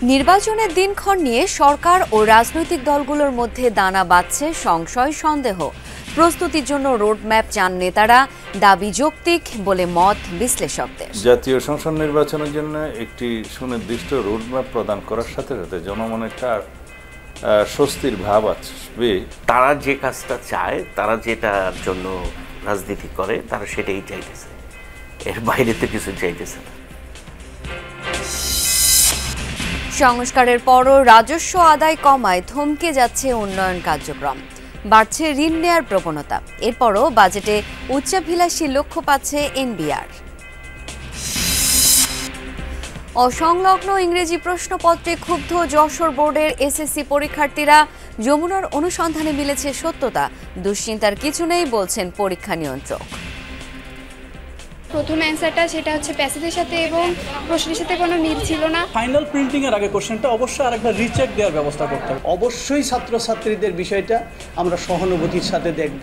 নির্বাচনের দিনক্ষণ নিয়ে সরকার ও রাজনৈতিক দলগুলোর মধ্যে দানা বাঁধছে সংশয় সন্দেহ। প্রস্তুতির জন্য রোডম্যাপ চান নেতারা, দাবি যৌক্তিক বলে মত বিশ্লেষকদের। জাতীয় সংসদ নির্বাচনের জন্য একটি সুনির্দিষ্ট রোডম্যাপ প্রদান করার সাথে সাথে জনমনে একটা স্বস্তির ভাব আসবে। তারা যে কাজটা চায়, তারা যেটার জন্য রাজনীতি করে, তারা সেটাই চাইতেছে, এর বাইরে তো কিছু চাইতেছে না। সংস্কারের পরও রাজস্ব আদায় কমায় থমকে যাচ্ছে উন্নয়ন কার্যক্রম, বাড়ছে ঋণ নেয়ার প্রবণতা। এরপরও বাজেটে উচ্চাভিলাষী লক্ষ্য পাচ্ছে এনবিআর। অসংলগ্ন ইংরেজি প্রশ্নপত্রে ক্ষুব্ধ যশোর বোর্ডের এসএসসি পরীক্ষার্থীরা। যমুনার অনুসন্ধানে মিলেছে সত্যতা, দুশ্চিন্তার কিছু নেই বলছেন পরীক্ষা নিয়ন্ত্রক। প্রথম অ্যান্সারটা সেটা হচ্ছে প্যাসেজের সাথে এবং প্রশ্নের সাথে কোনো মিল ছিল না। ফাইনাল প্রিন্টিং এর আগে কোশ্চেনটা অবশ্যই আরেকবার রিচেক দেওয়ার ব্যবস্থা করতে হবে। অবশ্যই ছাত্রছাত্রীদের বিষয়টা আমরা সহানুভূতির সাথে দেখব।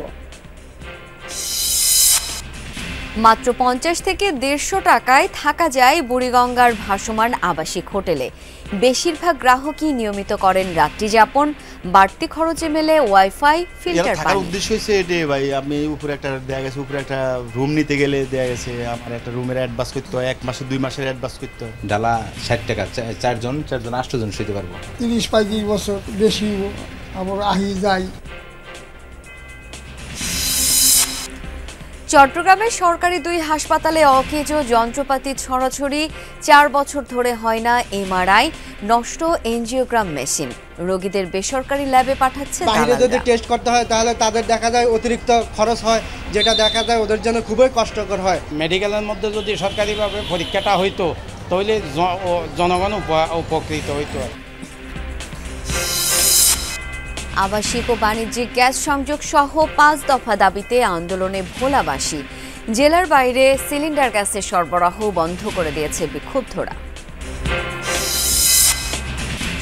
মাত্র 50 থেকে 150 টাকায় থাকা যায় বুড়িগঙ্গার ভাসমান আবাসিক হোটেলে। বেশিরভাগ গ্রাহকই নিয়মিত করেন রাত্রি যাপন, বাড়তি খরচে মেলে ওয়াইফাই, ফিল্টার পানি। উদ্দেশ্য হচ্ছে এটাই ভাই, আমি উপরে একটা দেয়া গেছে, উপরে একটা রুম নিতে গেলে দেয়া গেছে আমার একটা রুমের অ্যাডভান্স করতে হয়, 1 মাসে 2 মাসের অ্যাডভান্স করতে হয়। ডালা 60 টাকা, 4 জন 8 জন শুতে পারবো। 30-35 বছর বেশি আবার আহি যায়। চট্টগ্রামের সরকারি 2 হাসপাতালে অকেজ যন্ত্রপাতি ছড়াছড়ি। 4 বছর ধরে হয় না এমআরআই, নষ্ট এনজিওগ্রাম মেশিন। রোগীদের বেসরকারি ল্যাবে পাঠাচ্ছে। বাইরে যদি টেস্ট করতে হয় তাহলে তাদের দেখা যায় অতিরিক্ত খরচ হয়, যেটা দেখা যায় ওদের জন্য খুবই কষ্টকর হয়। মেডিকেলের মধ্যে যদি সরকারিভাবে পরীক্ষাটা হইতো তাহলে জনগণ উপকৃত হইতো। আবাসিক ও বাণিজ্যিক গ্যাস সংযোগ সহ 5 দফা দাবিতে আন্দোলনে ভোলাবাসী। জেলার বাইরে সিলিন্ডার গ্যাসের সরবরাহ বন্ধ করে দিয়েছে বিক্ষুব্ধরা।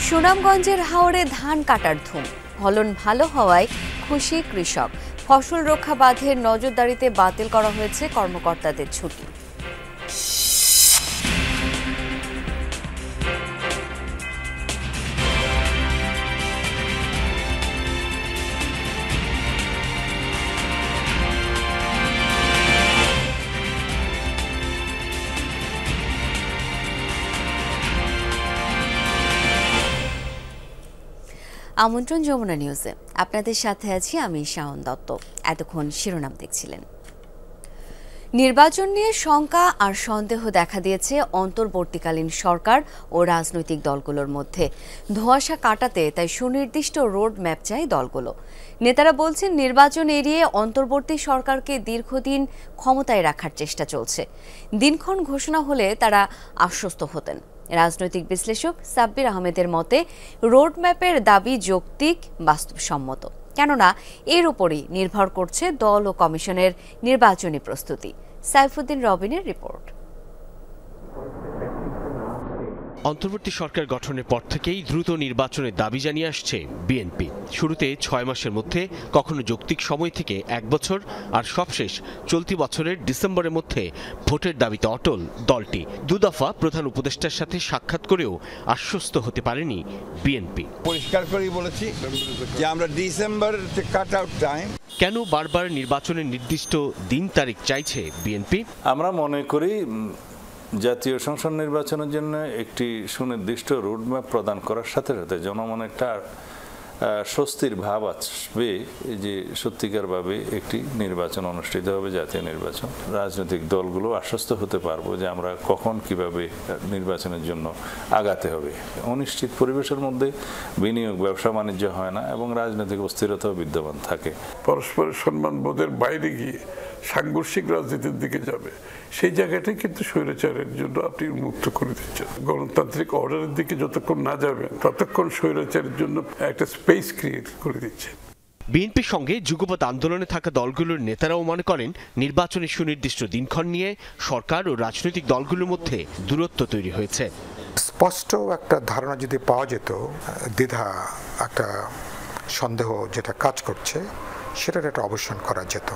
সুনামগঞ্জের হাওরে ধান কাটার ধুম, ফলন ভালো হওয়ায় খুশি কৃষক। ফসল রক্ষা বাঁধের নজরদারিতে বাতিল করা হয়েছে কর্মকর্তাদের ছুটি। আমন্ত্রণ যমুনা নিউজে, আপনাদের সাথে আছি আমি শাওন দত্ত। এতক্ষণ শিরোনাম দেখছিলেন। নির্বাচন নিয়ে শঙ্কা আর সন্দেহ দেখা দিয়েছে অন্তর্বর্তীকালীন সরকার ও রাজনৈতিক দলগুলোর মধ্যে। ধোঁয়াশা কাটাতে তাই সুনির্দিষ্ট রোড ম্যাপ চায় দলগুলো। নেতারা বলছেন নির্বাচন এড়িয়ে অন্তর্বর্তী সরকারকে দীর্ঘদিন ক্ষমতায় রাখার চেষ্টা চলছে। দিনক্ষণ ঘোষণা হলে তারা আশ্বস্ত হতেন। রাজনৈতিক বিশ্লেষক সাব্বির আহমেদের মতে রোডম্যাপের দাবি যৌক্তিক, বাস্তবসম্মত, কেননা এর উপরই নির্ভর করছে দল ও কমিশনের নির্বাচনী প্রস্তুতি। সাইফুদ্দিন রবিনের রিপোর্ট। অন্তর্বর্তী সরকার গঠনের পর থেকেই দ্রুত নির্বাচনের দাবি জানিয়ে আসছে বিএনপি। শুরুতে 6 মাসের মধ্যে, কখনো যৌক্তিক সময় থেকে 1 বছর, আর সবশেষ চলতি বছরের ডিসেম্বরের মধ্যে ভোটের দাবিতে অটল দলটি। 2 দফা প্রধান উপদেষ্টার সাথে সাক্ষাৎ করেও আশ্বস্ত হতে পারেনি বিএনপি। পরিষ্কার করেই বলেছি যে আমরা ডিসেম্বর কাট আউট টাইম। কেন বারবার নির্বাচনের নির্দিষ্ট দিন তারিখ চাইছে বিএনপি? আমরা মনে করি জাতীয় সংসদ নির্বাচনের জন্য একটি সুনির্দিষ্ট রোডম্যাপ প্রদান করার সাথে সাথে জনমনে একটা স্বস্তির ভাব আসবে যে সত্যিকারভাবে একটি নির্বাচন অনুষ্ঠিত হবে, জাতীয় নির্বাচন। রাজনৈতিক দলগুলো আশ্বস্ত হতে পারবো যে আমরা কখন কিভাবে নির্বাচনের জন্য আগাতে হবে। অনিশ্চিত পরিবেশের মধ্যে বিনিয়োগ, ব্যবসা বাণিজ্য হয় না এবং রাজনৈতিক অস্থিরতাও বিদ্যমান থাকে। পরস্পরের সম্মানবোধের বাইরে গিয়ে সাংঘর্ষিক রাজনীতির দিকে যাবে, সেই জায়গাটাই কিন্তু স্বৈরাচারের জন্য আপনি মুক্ত করে দিচ্ছেন। গণতান্ত্রিক অর্ডারের দিকে যতক্ষণ না যাবেন ততক্ষণ স্বৈরাচারের জন্য একটা স্পেস ক্রিয়েট করে দিচ্ছেন। বিএনপির সঙ্গে যুগপৎ আন্দোলনে থাকা দলগুলোর নেতারাও মনে করেন নির্বাচনের সুনির্দিষ্ট দিনক্ষণ নিয়ে সরকার ও রাজনৈতিক দলগুলোর মধ্যে দূরত্ব তৈরি হয়েছে। স্পষ্ট একটা ধারণা যদি পাওয়া যেত, দ্বিধা, একটা সন্দেহ যেটা কাজ করছে, সেটার একটা অবসান করা যেত।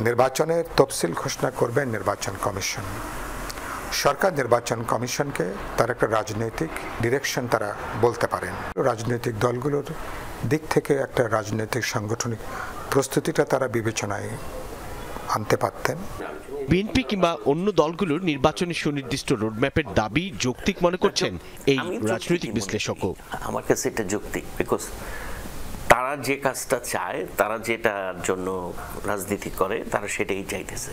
নির্বাচনের তফসিল ঘোষণা করবেন নির্বাচন কমিশন। সরকার নির্বাচন কমিশনকে তার একটা রাজনৈতিক ডিরেকশন তারা বলতে পারেন। রাজনৈতিক দলগুলোর দিক থেকে একটা রাজনৈতিক সাংগঠনিক প্রস্তুতিটা তারা বিবেচনায় আনতে পারতেন। বিএনপি কিংবা অন্য দলগুলোর নির্বাচনী সুনির্দিষ্ট রোডম্যাপের দাবি যৌক্তিক মনে করছেন এই রাজনৈতিক বিশ্লেষকও। আমার কাছে এটা যৌক্তিক, বিকজ তারা যে কাজটা চায়, তারা যেটার জন্য রাজনীতি করে, তারা সেটাই চাইতেছে,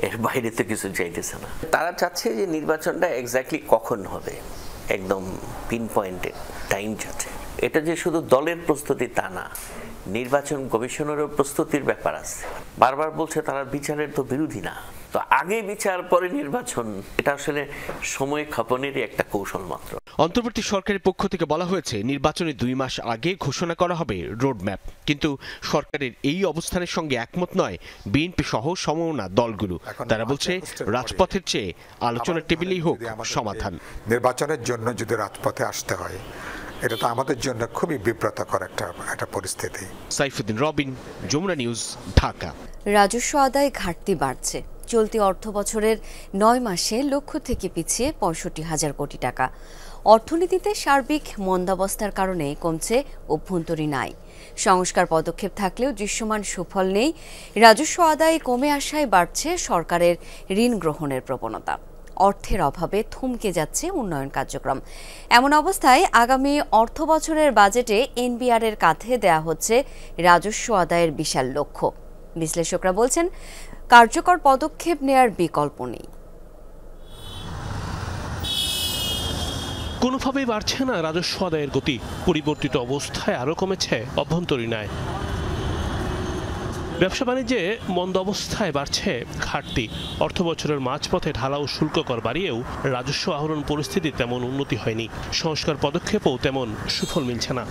এর বাইরে তো কিছু চাইতেছে না। তারা চাচ্ছে যে নির্বাচনটা এক্স্যাক্টলি কখন হবে, একদম পিন পয়েন্টে টাইম চাচ্ছে। এটা যে শুধু দলের প্রস্তুতি তা না, নির্বাচন কমিশনেরও প্রস্তুতির ব্যাপার আছে। বারবার বলছে তারা বিচারের তো বিরোধী না, তো আগে বিচার পরে নির্বাচন, এটা আসলে সময় ক্ষেপণেরই একটা কৌশল মাত্র। অন্তর্বর্তী সরকারের পক্ষ থেকে বলা হয়েছে নির্বাচনের 2 মাস আগে ঘোষণা করা হবে রোডম্যাপ, কিন্তু সরকারের এই অবস্থানের সঙ্গে একমত নয় বিএনপি সহ সমমনা দলগুলো। তারা বলছে রাজপথের চেয়ে আলোচনার টেবিলেই হোক সমাধান। নির্বাচনের জন্য যদি রাজপথে আসতে হয়, এটা তো আমাদের জন্য খুবই বিব্রতকর একটা পরিস্থিতি। সাইফুদ্দিন রবিন, যমুনা নিউজ, ঢাকা। রাজস্ব আদায় ঘাটতি বাড়ছে। চলতি অর্থ বছরের 9 মাসে লক্ষ্য থেকে পিছিয়ে 65,000 কোটি টাকা। অর্থনীতিতে সার্বিক মন্দাবস্থার কারণে কমছে অভ্যন্তরীণ আয়। সংস্কার পদক্ষেপ থাকলেও দৃশ্যমান সুফল নেই। রাজস্ব আদায় কমে আসায় বাড়ছে সরকারের ঋণ গ্রহণের প্রবণতা। অর্থের অভাবে থমকে যাচ্ছে উন্নয়ন কার্যক্রম। এমন অবস্থায় আগামী অর্থ বছরের বাজেটে এনবিআর এর কাঁধে দেয়া হচ্ছে রাজস্ব আদায়ের বিশাল লক্ষ্য। বিশ্লেষকরা বলছেন কার্যকর পদক্ষেপ নেয়ার বিকল্প নেই। কোনোভাবেই বাড়ছে না রাজস্ব আদায়ের গতি। পরিবর্তিত অবস্থায় আরও কমেছে অভ্যন্তরীণ আয়। ব্যবসা বাণিজ্যে মন্দ অবস্থায় বাড়ছে ঘাটতি। অর্থ বছরের মাঝপথে ঢালাও শুল্ক কর বাড়িয়েও রাজস্ব আহরণ পরিস্থিতি তেমন উন্নতি হয়নি। সংস্কার পদক্ষেপও তেমন সুফল মিলছে না।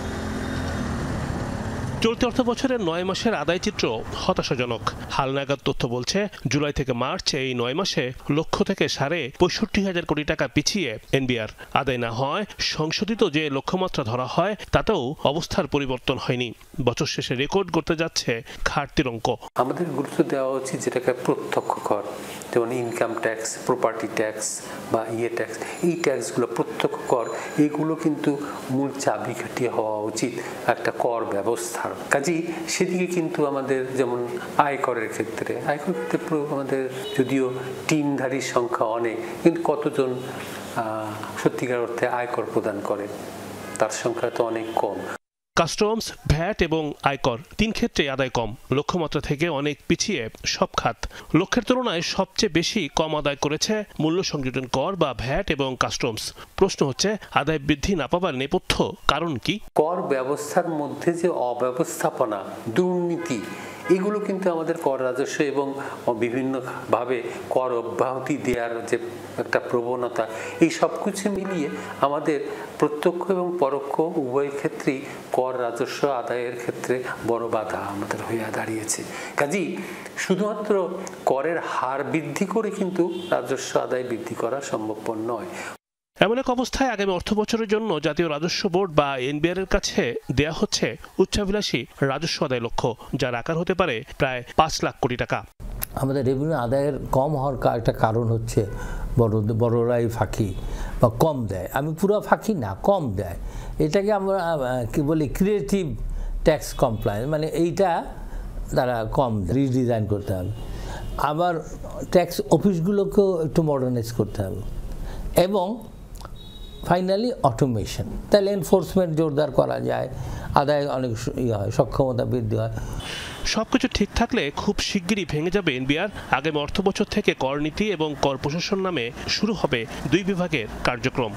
চলতি অর্থ বছরের 9 মাসের আদায় চিত্র হতাশাজনক। হালনাগাদ তথ্য বলছে জুলাই থেকে মার্চ এই 9 মাসে লক্ষ্য থেকে 65,000 কোটি টাকা পিছিয়ে এনবিআর আদায় না হয়। সংশোধিত যে লক্ষ্যমাত্রা ধরা হয় তাতেও অবস্থার পরিবর্তন হয়নি। বছর শেষে রেকর্ড করতে যাচ্ছে ঘাটতির অঙ্ক। আমাদের গুরুত্ব দেওয়া উচিত যেটাকে প্রত্যক্ষ কর, যেমন ইনকাম ট্যাক্স, প্রপার্টি ট্যাক্স বা ট্যাক্স। এই ট্যাক্সগুলো প্রত্যক্ষ কর, এগুলো কিন্তু মূল চাবিকাঠি হওয়া উচিত একটা কর ব্যবস্থা। কাজেই সেদিকে কিন্তু আমাদের যেমন আয়করের ক্ষেত্রে আমাদের যদিও টিমধারীর সংখ্যা অনেক, কিন্তু কতজন সত্যিকার অর্থে আয়কর প্রদান করে তার সংখ্যা তো অনেক কম। কাস্টমস, ভ্যাট এবং আয়কর 3 ক্ষেত্রে আদায় কম। লক্ষ্যমাত্রা থেকে অনেক পিছিয়ে সব খাত। লক্ষ্যের তুলনায় সবচেয়ে বেশি কম আদায় করেছে মূল্য সংযোজন কর বা ভ্যাট এবং কাস্টমস। প্রশ্ন হচ্ছে আদায় বৃদ্ধি না পাবার নেপথ্য কারণ কি? কর ব্যবস্থার মধ্যে যে অব্যবস্থাপনা, দুর্নীতি, এগুলো কিন্তু আমাদের কর রাজস্ব এবং বিভিন্নভাবে কর অব্যাহতি দেওয়ার যে একটা প্রবণতা, এই সব কিছু মিলিয়ে আমাদের প্রত্যক্ষ এবং পরোক্ষ উভয় ক্ষেত্রেই কর রাজস্ব আদায়ের ক্ষেত্রে বড় বাধা আমাদের হয়ে দাঁড়িয়েছে। কাজেই শুধুমাত্র করের হার বৃদ্ধি করে কিন্তু রাজস্ব আদায় বৃদ্ধি করা সম্ভবপর নয়। এমন এক অবস্থায় আগামী অর্থ বছরের জন্য জাতীয় রাজস্ব বোর্ড বা এনবিআর এর কাছে দেয়া হচ্ছে উচ্চাভিলাষী রাজস্ব আদায় লক্ষ্য, যার আকার হতে পারে প্রায় 5 লাখ কোটি টাকা। আমাদের রেভিনিউ আদায়ের কম হওয়ার একটা কারণ হচ্ছে বড়রাই ফাঁকি বা কম দেয়। আমি পুরো ফাঁকি না, কম দেয়। এটাকে আমরা কি বলি ক্রিয়েটিভ ট্যাক্স কমপ্লায়েন্স, মানে এইটা তারা কম রিডিজাইন করতে হবে। আবার ট্যাক্স অফিসগুলোকেও একটু মডার্নাইজ করতে হবে এবং ফাইনালি অটোমেশন, তাহলে এনফোর্সমেন্ট জোরদার করা যায়, আদায় অনেক হয়, সক্ষমতা বৃদ্ধি হয়। সবকিছু ঠিক থাকলে খুব শিগগিরই ভেঙে যাবে এনবিআর। আগামী অর্থ বছর থেকে কর নীতি এবং কর প্রশাসন নামে শুরু হবে 2 বিভাগের কার্যক্রম।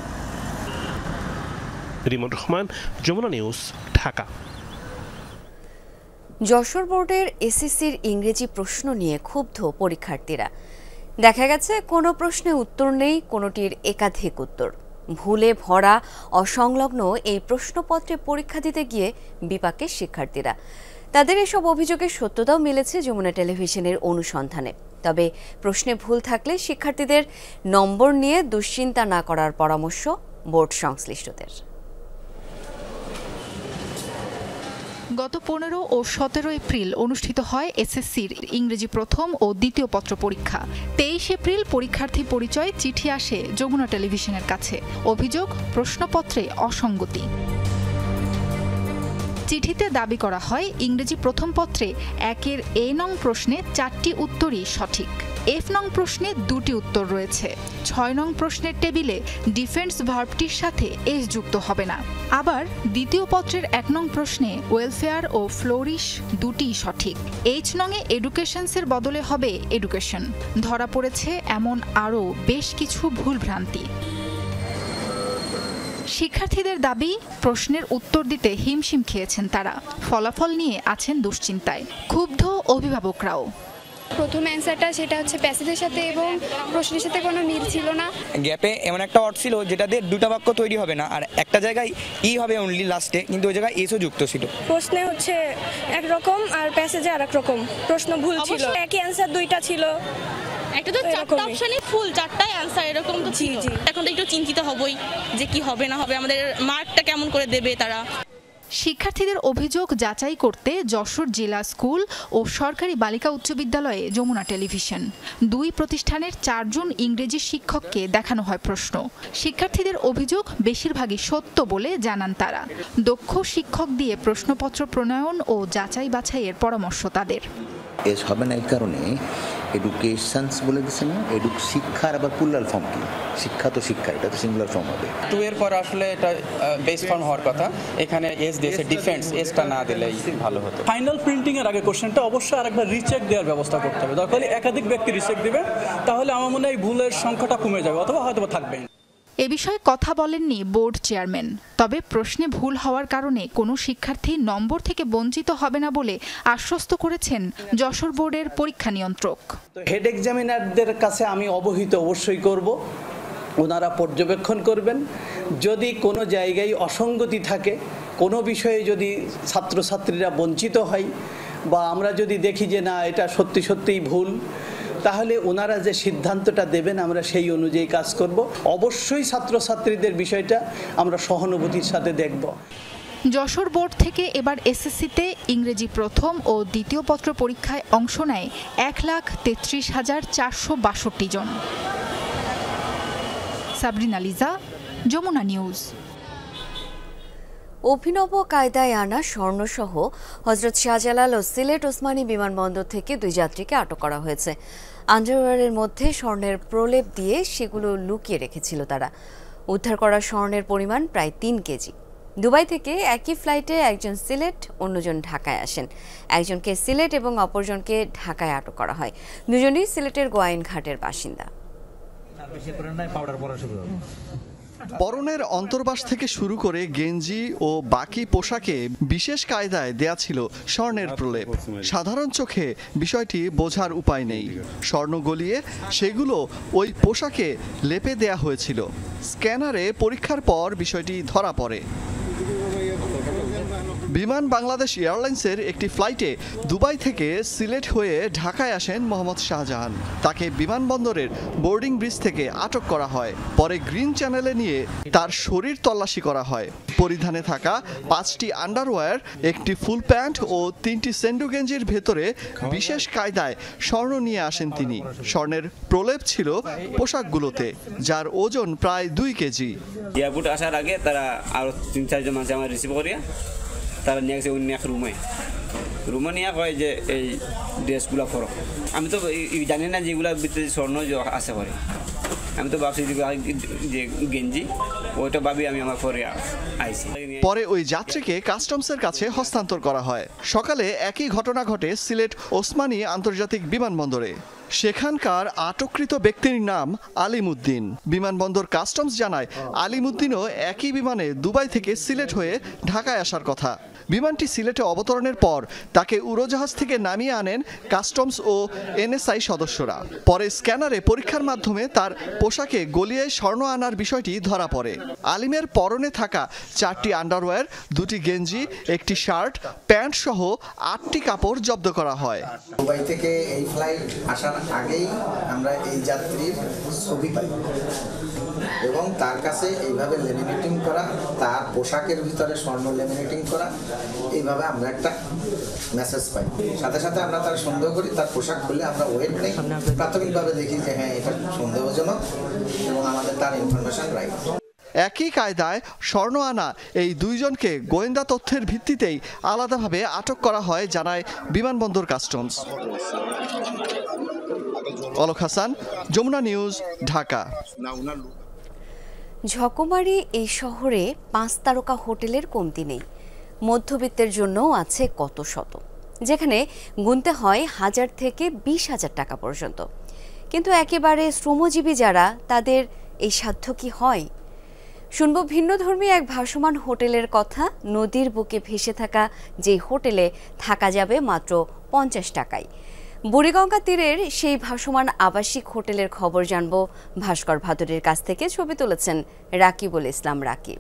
রিমন রহমান, যমুনা নিউজ, ঢাকা। যশোর বোর্ডের এসএসসির ইংরেজি প্রশ্ন নিয়ে ক্ষুব্ধ পরীক্ষার্থীরা। দেখা গেছে কোনো প্রশ্নে উত্তর নেই, কোনোটির একাধিক উত্তর। ভুলে ভরা অসংলগ্ন এই প্রশ্নপত্রে পরীক্ষা দিতে গিয়ে বিপাকে শিক্ষার্থীরা। তাদের এসব অভিযোগের সত্যতাও মিলেছে যমুনা টেলিভিশনের অনুসন্ধানে। তবে প্রশ্নে ভুল থাকলে শিক্ষার্থীদের নম্বর নিয়ে দুশ্চিন্তা না করার পরামর্শ বোর্ড সংশ্লিষ্টদের। গত 15 ও 17 এপ্রিল অনুষ্ঠিত হয় এসএসসির ইংরেজি প্রথম ও দ্বিতীয় পত্র পরীক্ষা। 23 এপ্রিল পরীক্ষার্থী পরিচয় চিঠি আসে যমুনা টেলিভিশনের কাছে। অভিযোগ, প্রশ্নপত্রে অসঙ্গতি। চিঠিতে দাবি করা হয় ইংরেজি প্রথম পত্রে 1-এর A নং প্রশ্নে 4টি উত্তরই সঠিক। F নং প্রশ্নে 2টি উত্তর রয়েছে। 6 নং প্রশ্নের টেবিলে ডিফেন্স ভার্বটির সাথে এস যুক্ত হবে না। আবার দ্বিতীয় পত্রের 1 নং প্রশ্নে ওয়েলফেয়ার ও ফ্লোরিশ 2টিই সঠিক। H নংয়ে এডুকেশনসের বদলে হবে এডুকেশন। ধরা পড়েছে এমন আরও বেশ কিছু ভুলভ্রান্তি। শিক্ষার্থীদের দাবি, প্রশ্নের উত্তর দিতে হিমশিম খেয়েছেন তারা। ফলাফল নিয়ে আছেন দুশ্চিন্তায়। ক্ষুব্ধ অভিভাবকরাও। প্রথম অ্যান্সারটা সেটা হচ্ছে প্যাসেজের সাথে এবং প্রশ্নের সাথে কোনো মিল ছিল না। গ্যাপে এমন একটা ওয়ার্ড ছিল যেটা দিয়ে দুটো বাক্য তৈরি হবে না, আর একটা জায়গায় ই হবে অনলি লাস্টে, কিন্তু ওই জায়গায় এসও যুক্ত ছিল। প্রশ্নে হচ্ছে একরকম আর প্যাসেজে আরেক রকম, প্রশ্ন ভুল ছিল। একই অ্যান্সার দুইটা ছিল, একটা তো 4টা অপশনই ফুল, 4টাই অ্যান্সার এরকম তো ছিল। এখন তো একটু চিন্তিত হবই যে কি হবে না হবে, আমাদের মার্কটা কেমন করে দেবে তারা। শিক্ষার্থীদের অভিযোগ যাচাই করতে যশোর জেলা স্কুল ও সরকারি বালিকা উচ্চ বিদ্যালয়ে যমুনা টেলিভিশন 2 প্রতিষ্ঠানের 4 জন ইংরেজি শিক্ষককে দেখানো হয় প্রশ্ন। শিক্ষার্থীদের অভিযোগ বেশিরভাগই সত্য বলে জানান তারা। দক্ষ শিক্ষক দিয়ে প্রশ্নপত্র প্রণয়ন ও যাচাই বাছাইয়ের পরামর্শ তাদের। এস হবে না এই কারণে এডুকেশনস বলে দিচ্ছে না, শিক্ষার আবার প্লুরাল ফর্ম কি? শিক্ষা তো শিক্ষা, এটা তো সিঙ্গুলার ফর্ম হবে। 2 এর পর আসলে এটা বেস ফর্ম হওয়ার কথা, এখানে এস দিয়েছে ডিফেন্স, এসটা না দিলেই ভালো হতো। ফাইনাল প্রিন্টিং এর আগে কোশ্চেনটা অবশ্যই আরেকবার রিচেক দেওয়ার ব্যবস্থা করতে হবে। দরকার হলে একাধিক ব্যক্তি রিচেক দিবে, তাহলে আমার মনে হয় ভুলের সংখ্যাটা কমে যাবে অথবা হয়তো থাকবে। এ বিষয়ে কথা বলেননি বোর্ড চেয়ারম্যান। তবে প্রশ্নে ভুল হওয়ার কারণে কোনো শিক্ষার্থী নম্বর থেকে বঞ্চিত হবে না বলে আশ্বস্ত করেছেন যশোর বোর্ডের পরীক্ষা নিয়ন্ত্রক। হেড এক্সামিনারদের কাছে আমি অবহিত অবশ্যই করব, ওনারা পর্যবেক্ষণ করবেন। যদি কোনো জায়গায় অসঙ্গতি থাকে, কোনো বিষয়ে যদি ছাত্রছাত্রীরা বঞ্চিত হয় বা আমরা যদি দেখি যে না এটা সত্যি সত্যিই ভুল, তাহলে ওনারা যে সিদ্ধান্তটা দেবেন আমরা সেই অনুযায়ী কাজ করব। অবশ্যই ছাত্রছাত্রীদের বিষয়টা আমরা সহানুভূতির সাথে দেখব। যশোর বোর্ড থেকে এবার এসএসসিতে ইংরেজি প্রথম ও দ্বিতীয় পত্র পরীক্ষায় অংশ নেয় 1,33,462 জন। সাবরিনা লিজা, যমুনা নিউজ। অভিনব কায়দায় আনা স্বর্ণসহ হযরত শাহজালাল ও সিলেট ওসমানী বিমানবন্দর থেকে 2 যাত্রীকে আটক করা হয়েছে। আন্ডারওয়্যারের মধ্যে স্বর্ণের প্রলেপ দিয়ে সেগুলো লুকিয়ে রেখেছিল তারা। উদ্ধার করা স্বর্ণের পরিমাণ প্রায় 3 কেজি। দুবাই থেকে একই ফ্লাইটে একজন সিলেট, অন্যজন ঢাকায় আসেন। একজনকে সিলেট এবং অপরজনকে ঢাকায় আটক করা হয়। দুজনই সিলেটের গোয়াইনঘাটের বাসিন্দা। পরনের অন্তর্বাস থেকে শুরু করে গেঞ্জি ও বাকি পোশাকে বিশেষ কায়দায় দেয়া ছিল স্বর্ণের প্রলেপ। সাধারণ চোখে বিষয়টি বোঝার উপায় নেই। স্বর্ণ গলিয়ে সেগুলো ওই পোশাকে লেপে দেয়া হয়েছিল। স্ক্যানারে পরীক্ষার পর বিষয়টি ধরা পড়ে। বিমান বাংলাদেশ এয়ারলাইন্সের একটি ফ্লাইটে দুবাই থেকে সিলেট হয়ে ঢাকায় আসেন মোহাম্মদ শাহজাহান। তাকে বিমানবন্দরের বোর্ডিং ব্রিজ থেকে আটক করা হয়। পরে গ্রিন চ্যানেলে নিয়ে তার শরীর তল্লাশি করা হয়। পরিধানে থাকা 5টি আন্ডারওয়্যার, একটি ফুল প্যান্ট ও 3টি সেন্ডো গেঞ্জির ভেতরে বিশেষ কায়দায় স্বর্ণ নিয়ে আসেন তিনি। স্বর্ণের প্রলেপ ছিল পোশাকগুলোতে, যার ওজন প্রায় 2 কেজি। এয়ারপোর্ট আসার আগে তারা আরো 3-4 জন মানুষ আমার রিসিভ করিয়া তারা নিয়ে গেছে অন্য এক রুমে নিয়ে কয় যে এই ড্রেসগুলো পরো। আমি তো জানি না যেগুলোর ভিতরে স্বর্ণ আছে পরে, আমি তো ভাবছি যে গেঞ্জি ওইটা ভাবি আমি আমার পরে আইছি। পরে ওই যাত্রীকে কাস্টমসের কাছে হস্তান্তর করা হয়। সকালে একই ঘটনা ঘটে সিলেট ওসমানী আন্তর্জাতিক বিমানবন্দরে। সেখানকার আটককৃত ব্যক্তির নাম আলিমুদ্দিন। বিমানবন্দর কাস্টমস জানায় আলিমুদ্দিনও একই বিমানে দুবাই থেকে সিলেট হয়ে ঢাকায় আসার কথা। বিমানটি সিলেটে অবতরণের পর তাকে উড়োজাহাজ থেকে নামিয়ে আনেন কাস্টমস ও এনএসআই সদস্যরা। পরে স্ক্যানারে পরীক্ষার মাধ্যমে তার পোশাকে গলিয়ে স্বর্ণ আনার বিষয়টি ধরা পড়ে। আলিমের পরনে থাকা 4টি আন্ডারওয়্যার, 2টি গেঞ্জি, একটি শার্ট, প্যান্ট সহ 8টি কাপড় জব্দ করা হয়। দুবাই থেকে এই ফ্লাইট আসার আগেই আমরা এই যাত্রীর ছবি পাই এবং তার কাছে এইভাবে লেমিনেটিং করা, তার পোশাকের ভিতরে স্বর্ণ লেমিনেটিং করা এইভাবে আমরা একটা মেসেজ পাই। সাথে সাথে আমরা তার সন্দেহ করি, তার পোশাক খুলে আমরা ওয়েট নেই, প্রাথমিকভাবে দেখি যে হ্যাঁ এটা সন্দেহজনক এবং আমাদের তার ইনফরমেশন রাইট। একই কায়দায় স্বর্ণ আনা এই দুইজনকে গোয়েন্দা তথ্যের ভিত্তিতেই আলাদাভাবে আটক করা হয় জানায় বিমানবন্দর কাস্টমস। অলক হাসান, যমুনা নিউজ, ঢাকা। ঝকমারি এই শহরে 5 তারকা হোটেলের কমতি নেই। মধ্যবিত্তের জন্যও আছে কত শত, যেখানে গুনতে হয় 1000 থেকে 20,000 টাকা পর্যন্ত। কিন্তু একেবারে শ্রমজীবী যারা, তাদের এই সাধ্য কি হয়? শুনব ভিন্নধর্মী এক ভাসমান হোটেলের কথা। নদীর বুকে ভেসে থাকা যে হোটেলে থাকা যাবে মাত্র 50 টাকায়। বুড়িগঙ্গা তীরের সেই ভাসমান আবাসিক হোটেলের খবর জানব ভাস্কর ভাদুরীর কাছ থেকে। ছবি তুলেছেন রাকিবুল ইসলাম রাকিব।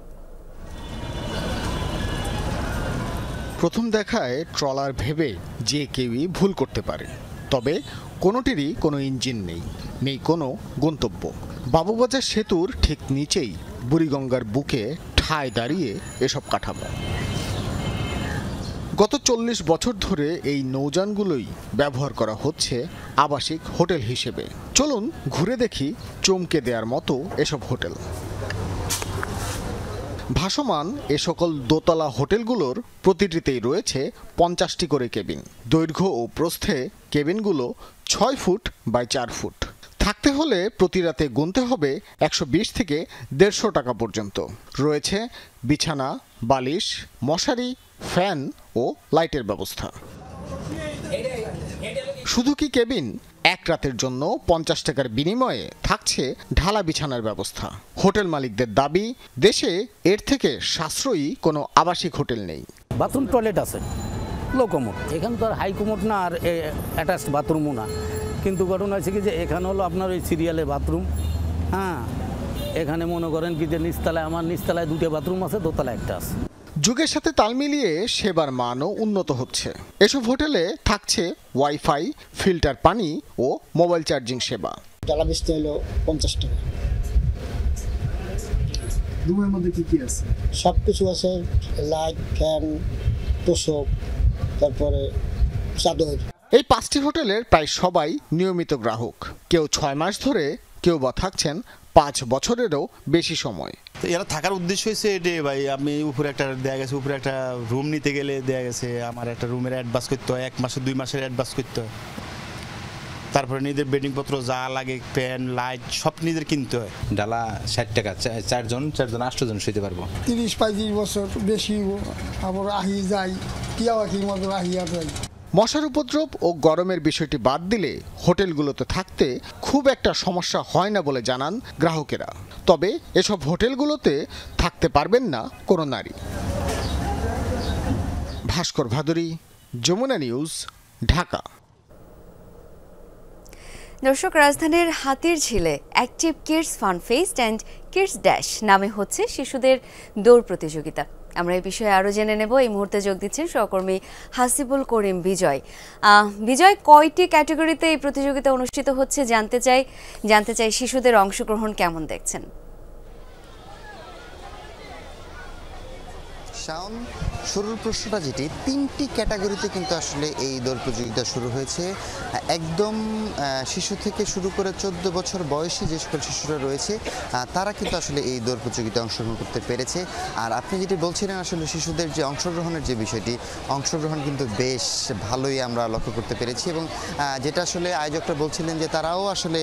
প্রথম দেখায় ট্রলার ভেবে যে কেউই ভুল করতে পারে, তবে কোনোটিরই কোনো ইঞ্জিন নেই, নেই কোনো গন্তব্য। বাবুবাজার সেতুর ঠিক নিচেই বুড়িগঙ্গার বুকে ঠায় দাঁড়িয়ে এসব কাঠামো। গত 40 বছর ধরে এই নৌযানগুলোই ব্যবহার করা হচ্ছে আবাসিক হোটেল হিসেবে। চলুন ঘুরে দেখি চমকে দেওয়ার মতো এসব হোটেল। ভাসমান এ সকল দোতলা হোটেলগুলোর প্রতিটিতেই রয়েছে 50টি করে কেবিন। দৈর্ঘ্য ও প্রস্থে কেবিনগুলো 6 ফুট বাই 4 ফুট। থাকতে হলে প্রতি রাতে গুনতে হবে 120 থেকে 150 টাকা পর্যন্ত। রয়েছে বিছানা, বালিশ, মশারি, ফ্যান ও লাইটের ব্যবস্থা। শুধু কি কেবিন, এক রাতের জন্য 50 টাকার বিনিময়ে থাকছে ঢালা বিছানার ব্যবস্থা। হোটেল মালিকদের দাবি, দেশে এর থেকে সাশ্রয়ী কোনো আবাসিক হোটেল নেই। বাথরুম টয়লেট আছে, লো কমোড। এখানে তো আর হাই কমোড না, আর অ্যাটাচড বাথরুমও না। কিন্তু ঘটনা হয়েছে কি যে এখানে হলো আপনার ওই সিরিয়ালে বাথরুম। হ্যাঁ, এখানে মনে করেন কি যে নিচতলায়, আমার নিচতলায় 2টা বাথরুম আছে, দোতলায় একটা আছে। যুগের সাথে তাল মিলিয়ে সেবার মানও উন্নত হচ্ছে। এসব হোটেলে থাকছে ওয়াইফাই, ফিল্টার পানি ও মোবাইল চার্জিং সেবা। জ্বালা বেচতে হলো 50 টাকা। রুমের মধ্যে কি কি আছে? সব কিছু আছে, লাইট, ফ্যান, তোষক, তারপরে চাদর। এই 5টি হোটেলের প্রায় সবাই নিয়মিত গ্রাহক। কেউ 6 মাস ধরে, কেউ বা থাকছেন 5 বছরেরও বেশি সময়। এরা থাকার উদ্দেশ্য হয়েছে এটাই ভাই। আমি উপরে একটা দেয়া গেছে, উপরে একটা রুম নিতে গেলে দেয়া গেছে আমার একটা রুমের অ্যাডভান্স করতে হয়, 1 মাসে 2 মাসের অ্যাডভান্স করতে হয়। তারপরে নিজের বেডিংপত্র যা লাগে, ফ্যান, লাইট সব নিজের কিনতে হয়। ডালা 60 টাকা, 4 জন 8 জন শুতে পারবো। 30-35 বছর বেশি আবার আহি যায়, টিয়াওয়াকির মতো আহিয়া যায়। মশার উপদ্রব ও গরমের বিষয়টি বাদ দিলে হোটেলগুলোতে থাকতে খুব একটা সমস্যা হয় না বলে জানান গ্রাহকেরা। তবে এসব হোটেলগুলোতে থাকতে পারবেন না কোনো নারী। ভাস্কর ভাদুরী, যমুনা নিউজ, ঢাকা। দর্শক, রাজধানীর হাতিরঝিলে active kids fun fest and kids dash নামে হচ্ছে শিশুদের দৌড় প্রতিযোগিতা। আমরা এই বিষয়ে আরও জেনে নেব। এই মুহূর্তে যোগ দিচ্ছেন সহকর্মী হাসিবুল করিম বিজয়। বিজয়, কয়টি ক্যাটাগরিতে এই প্রতিযোগিতা অনুষ্ঠিত হচ্ছে জানতে চাই শিশুদের অংশগ্রহণ কেমন দেখছেন? শাওন, শুরুর প্রশ্নটা যেটি, 3টি ক্যাটাগরিতে কিন্তু আসলে এই দৌড় প্রতিযোগিতা শুরু হয়েছে। একদম শিশু থেকে শুরু করে 14 বছর বয়সী যে সকল শিশুরা রয়েছে তারা কিন্তু আসলে এই দৌড় প্রতিযোগিতায় অংশগ্রহণ করতে পেরেছে। আর আপনি যেটি বলছিলেন আসলে শিশুদের যে অংশগ্রহণের যে বিষয়টি, অংশগ্রহণ কিন্তু বেশ ভালোই আমরা লক্ষ্য করতে পেরেছি। এবং যেটা আসলে আয়োজকরা বলছিলেন যে তারাও আসলে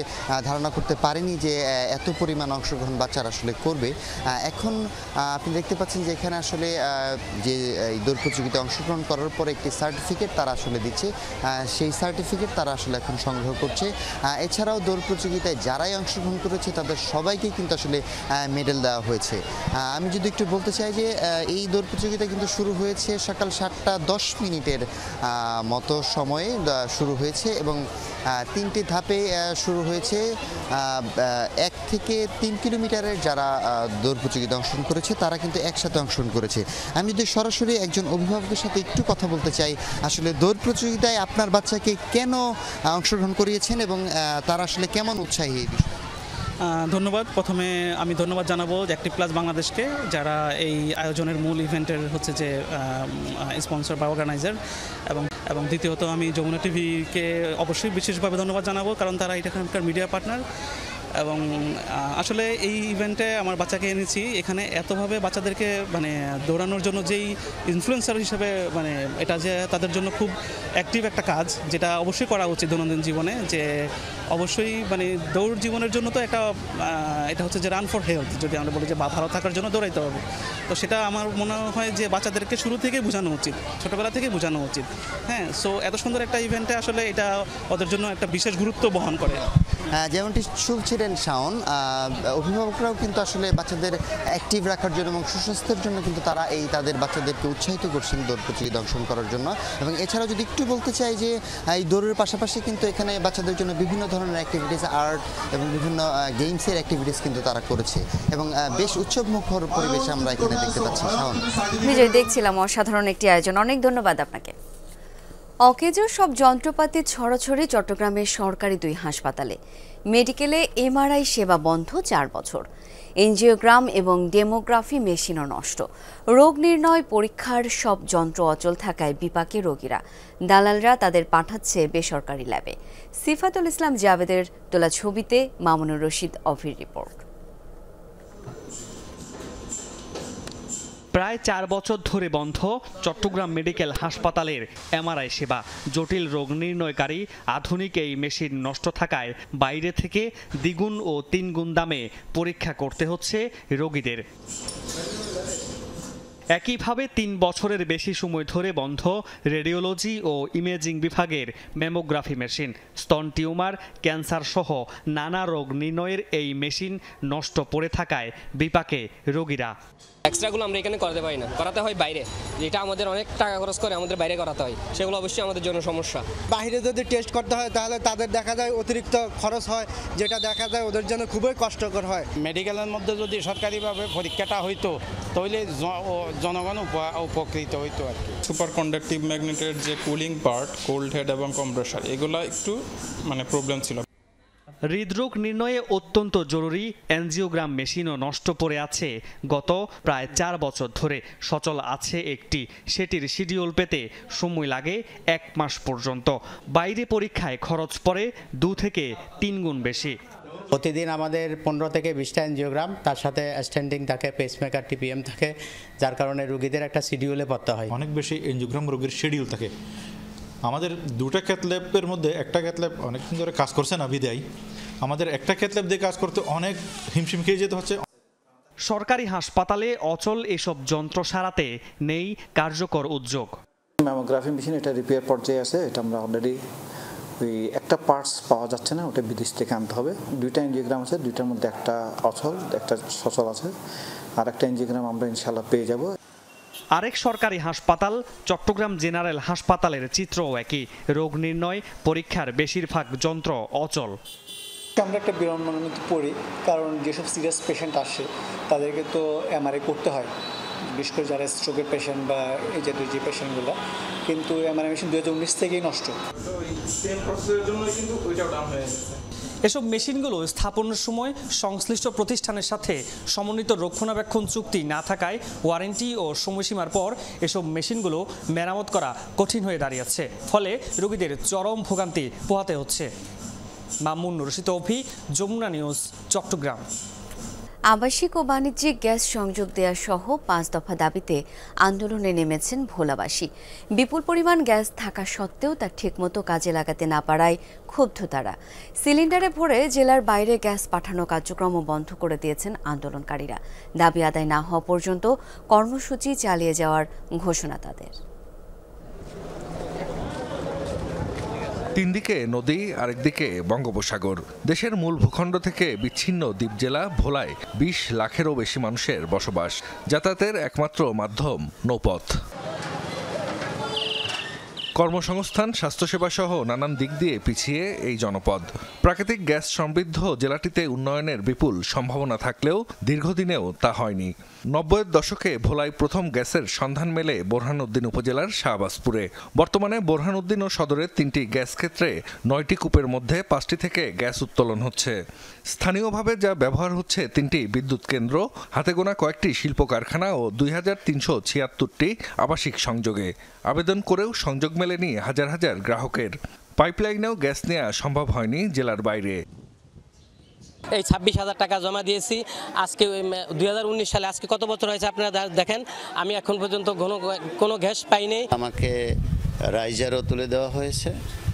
ধারণা করতে পারেনি যে এত পরিমাণ অংশগ্রহণ বাচ্চারা আসলে করবে। এখন আপনি দেখতে পাচ্ছেন যে এখানে আসলে যে এই দৌড় প্রতিযোগিতায় অংশগ্রহণ করার পরে একটি সার্টিফিকেট তারা আসলে দিচ্ছে, সেই সার্টিফিকেট তারা আসলে এখন সংগ্রহ করছে। এছাড়াও দৌড় প্রতিযোগিতায় যারাই অংশগ্রহণ করেছে তাদের সবাইকে কিন্তু আসলে মেডেল দেওয়া হয়েছে। আমি যদি একটু বলতে চাই যে এই দৌড় প্রতিযোগিতা কিন্তু শুরু হয়েছে সকাল 7:10 মতো সময়ে শুরু হয়েছে এবং 3টি ধাপে শুরু হয়েছে। 1 থেকে 3 কিলোমিটারের যারা দৌড় প্রতিযোগিতায় অংশগ্রহণ করেছে তারা কিন্তু একসাথে অংশগ্রহণ করেছে। আমি যদি সরাসরি একজন অভিভাবকের সাথে একটু কথা বলতে চাই, আসলে দৌড় প্রতিযোগিতায় আপনার বাচ্চাকে কেন অংশগ্রহণ করিয়েছেন এবং তারা আসলে কেমন উৎসাহী এই বিষয়ে? ধন্যবাদ। প্রথমে আমি ধন্যবাদ জানাবো অ্যাক্টিভ প্লাস বাংলাদেশকে, যারা এই আয়োজনের মূল ইভেন্টের হচ্ছে যে স্পন্সর বা অর্গানাইজার, এবং দ্বিতীয়ত আমি যমুনা টিভিকে অবশ্যই বিশেষভাবে ধন্যবাদ জানাবো, কারণ তারা এখানকার মিডিয়া পার্টনার। এবং আসলে এই ইভেন্টে আমার বাচ্চাকে এনেছি এখানে এতভাবে বাচ্চাদেরকে মানে দৌড়ানোর জন্য যেই ইনফ্লুয়েন্সার হিসেবে মানে এটা যে তাদের জন্য খুব অ্যাক্টিভ একটা কাজ, যেটা অবশ্যই করা উচিত দৈনন্দিন জীবনে, যে অবশ্যই মানে দৌড় জীবনের জন্য তো একটা এটা হচ্ছে যে রান ফর হেলথ, যদি আমরা বলি যে ভালো থাকার জন্য দৌড়াইতে হবে। তো সেটা আমার মনে হয় যে বাচ্চাদেরকে শুরু থেকেই বোঝানো উচিত, ছোটোবেলা থেকেই বোঝানো উচিত। হ্যাঁ, সো এত সুন্দর একটা ইভেন্টে আসলে এটা ওদের জন্য একটা বিশেষ গুরুত্ব বহন করে। যেমনটি শুনছিলেন শাওন, অভিভাবকরাও কিন্তু আসলে বাচ্চাদের অ্যাক্টিভ রাখার জন্য এবং সুস্বাস্থ্যের জন্য কিন্তু তারা তাদের বাচ্চাদেরকে উৎসাহিত করছেন দৌড় প্রতিযোগিতা অংশগ্রহণ করার জন্য। এবং এছাড়াও যদি একটু বলতে চাই যে এই দৌড়ের পাশাপাশি কিন্তু এখানে বাচ্চাদের জন্য বিভিন্ন ধরনের অ্যাক্টিভিটিস, আর্ট এবং বিভিন্ন গেমসের অ্যাক্টিভিটিস কিন্তু তারা করেছে এবং বেশ উৎসবমুখর পরিবেশ আমরা এখানে দেখতে পাচ্ছি। শাওন, বিজয়, দেখছিলাম অসাধারণ একটি আয়োজন, অনেক ধন্যবাদ আপনাকে। অকেজো সব যন্ত্রপাতি ছড়াছড়ি চট্টগ্রামের সরকারি 2 হাসপাতালে। মেডিকেলে এমআরআই সেবা বন্ধ 4 বছর। এনজিওগ্রাম এবং ডেমোগ্রাফি মেশিনও নষ্ট। রোগ নির্ণয় পরীক্ষার সব যন্ত্র অচল থাকায় বিপাকে রোগীরা। দালালরা তাদের পাঠাচ্ছে বেসরকারি ল্যাবে। সিফাতুল ইসলাম জাভেদের তোলা ছবিতে মামুনুর রশিদ অভির রিপোর্ট। প্রায় 4 বছর ধরে বন্ধ চট্টগ্রাম মেডিকেল হাসপাতালের এমআরআই সেবা। জটিল রোগ নির্ণয়কারী আধুনিক এই মেশিন নষ্ট থাকায় বাইরে থেকে দ্বিগুণ ও 3 গুণ দামে পরীক্ষা করতে হচ্ছে রোগীদের। একইভাবে 3 বছরের বেশি সময় ধরে বন্ধ রেডিওলজি ও ইমেজিং বিভাগের ম্যামোগ্রাফি মেশিন। স্তন টিউমার, ক্যান্সার সহ নানা রোগ নির্ণয়ের এই মেশিন নষ্ট পড়ে থাকায় বিপাকে রোগীরা। এক্সট্রাগুলো আমরা এখানে করাতে পারি না, করাতে হয় বাইরে, যেটা আমাদের অনেক টাকা খরচ করে আমাদের বাইরে করাতে হয়, সেগুলো অবশ্যই আমাদের জন্য সমস্যা। বাইরে যদি টেস্ট করতে হয় তাহলে তাদের দেখা যায় অতিরিক্ত খরচ হয়, যেটা দেখা যায় ওদের জন্য খুবই কষ্টকর হয়। মেডিকেলের মধ্যে যদি সরকারিভাবে পরীক্ষাটা হইতো তাহলে জনগণ উপকৃত হইতো আর কি। সুপার কন্ডাক্টিভ ম্যাগনেটের যে কুলিং পার্ট, কোল্ড হেড এবং কম্প্রেসার, এগুলো একটু প্রবলেম ছিল। হৃদরোগ নির্ণয়ে অত্যন্ত জরুরি এনজিওগ্রাম মেশিনও নষ্ট পড়ে আছে গত প্রায় 4 বছর ধরে। সচল আছে একটি, সেটির শিডিউল পেতে সময় লাগে 1 মাস পর্যন্ত। বাইরে পরীক্ষায় খরচ পড়ে 2 থেকে 3 গুণ বেশি। প্রতিদিন আমাদের 15 থেকে 20টা এনজিওগ্রাম, তার সাথে স্ট্যান্ডিং থাকে, পেসমেকার, টিপিএম থাকে, যার কারণে রোগীদের একটা শিডিউলে পড়তে হয়। অনেক বেশি এনজিওগ্রাম রোগীর শিডিউল থাকে। আমাদের 2টা ক্যাথল্যাবের মধ্যে একটা ক্যাথল্যাব অনেকদিন ধরে কাজ করছে না, বিদায় আমাদের একটা ক্যাথল্যাব দিয়ে কাজ করতে অনেক হিমশিম খেয়ে যেতে হচ্ছে। সরকারি হাসপাতালে অচল এসব যন্ত্র সারাতে নেই কার্যকর উদ্যোগ। ম্যামোগ্রাফি মেশিন এটা রিপেয়ার পর্যায়ে আছে, এটা আমরা অলরেডি ওই একটা পার্টস পাওয়া যাচ্ছে না, ওটা বিদেশ থেকে আনতে হবে। 2টা এনজিওগ্রাম আছে, 2টার মধ্যে একটা অচল, একটা সচল আছে, আর একটা এনজিওগ্রাম আমরা ইনশাআল্লাহ পেয়ে যাব। আরেক সরকারি হাসপাতাল চট্টগ্রাম জেনারেল হাসপাতালের চিত্রও একই। রোগ নির্ণয় পরীক্ষার বেশিরভাগ যন্ত্র অচল। আমরা একটা বিড়ম্বনার মধ্যে পড়ি, কারণ যেসব সিরিয়াস পেশেন্ট আসে তাদেরকে তো এমআরআই করতে হয়, বিশেষ করে যারা স্ট্রোকের পেশেন্ট বা এই জাতীয় যে পেশেন্টগুলো, কিন্তু এমআরআই মেশিন 2019 থেকেই নষ্ট। এসব মেশিনগুলো স্থাপনের সময় সংশ্লিষ্ট প্রতিষ্ঠানের সাথে সমন্বিত রক্ষণাবেক্ষণ চুক্তি না থাকায় ওয়ারেন্টি ও সময়সীমার পর এসব মেশিনগুলো মেরামত করা কঠিন হয়ে দাঁড়িয়েছে। ফলে রোগীদের চরম ভোগান্তি পোহাতে হচ্ছে। মামুনুর রশিদ অভি, যমুনা নিউজ, চট্টগ্রাম। আবাসিক ও বাণিজ্যিক গ্যাস সংযোগ দেয়া সহ 5 দফা দাবিতে আন্দোলনে নেমেছেন ভোলাবাসী। বিপুল পরিমাণ গ্যাস থাকা সত্ত্বেও তা ঠিকমতো কাজে লাগাতে না পারায় ক্ষুব্ধ তারা। সিলিন্ডারে ভরে জেলার বাইরে গ্যাস পাঠানো কার্যক্রমও বন্ধ করে দিয়েছেন আন্দোলনকারীরা। দাবি আদায় না হওয়া পর্যন্ত কর্মসূচি চালিয়ে যাওয়ার ঘোষণা তাদের। 3 দিকে নদী, আরেকদিকে বঙ্গোপসাগর। দেশের মূল ভূখণ্ড থেকে বিচ্ছিন্ন দ্বীপ জেলা ভোলায় 20 লাখেরও বেশি মানুষের বসবাস। যাতায়াতের একমাত্র মাধ্যম নৌপথ। কর্মসংস্থান, স্বাস্থ্যসেবা সহ নানান দিক দিয়ে পিছিয়ে এই জনপদ। প্রাকৃতিক গ্যাস সমৃদ্ধ জেলাটিতে উন্নয়নের বিপুল সম্ভাবনা থাকলেও দীর্ঘদিনেও তা হয়নি। 90-এর দশকে ভোলায় প্রথম গ্যাসের সন্ধান মেলে বোরহানউদ্দিন উপজেলার শাহবাজপুরে। বর্তমানে বোরহানউদ্দিন ও সদরের 3টি গ্যাস ক্ষেত্রে 9টি কূপের মধ্যে 5টি থেকে গ্যাস উত্তোলন হচ্ছে। স্থানীয়ভাবে যা ব্যবহার হচ্ছে 3টি বিদ্যুৎ কেন্দ্র, হাতে গোনা কয়েকটি শিল্প কারখানা ও 2376টি আবাসিক সংযোগে। আবেদন করেও সংযোগ মেলেনি হাজার হাজার গ্রাহকের। পাইপলাইনেও গ্যাস নেওয়া সম্ভব হয়নি জেলার বাইরে। এই 26,000 টাকা জমা দিয়েছি আজকে 2019 সালে। আজকে কত বছর হয়েছে আপনারা দেখেন, আমি এখন পর্যন্ত কোনো গ্যাস পাইনি। আমাকে রাইজারও তুলে দেওয়া হয়েছে,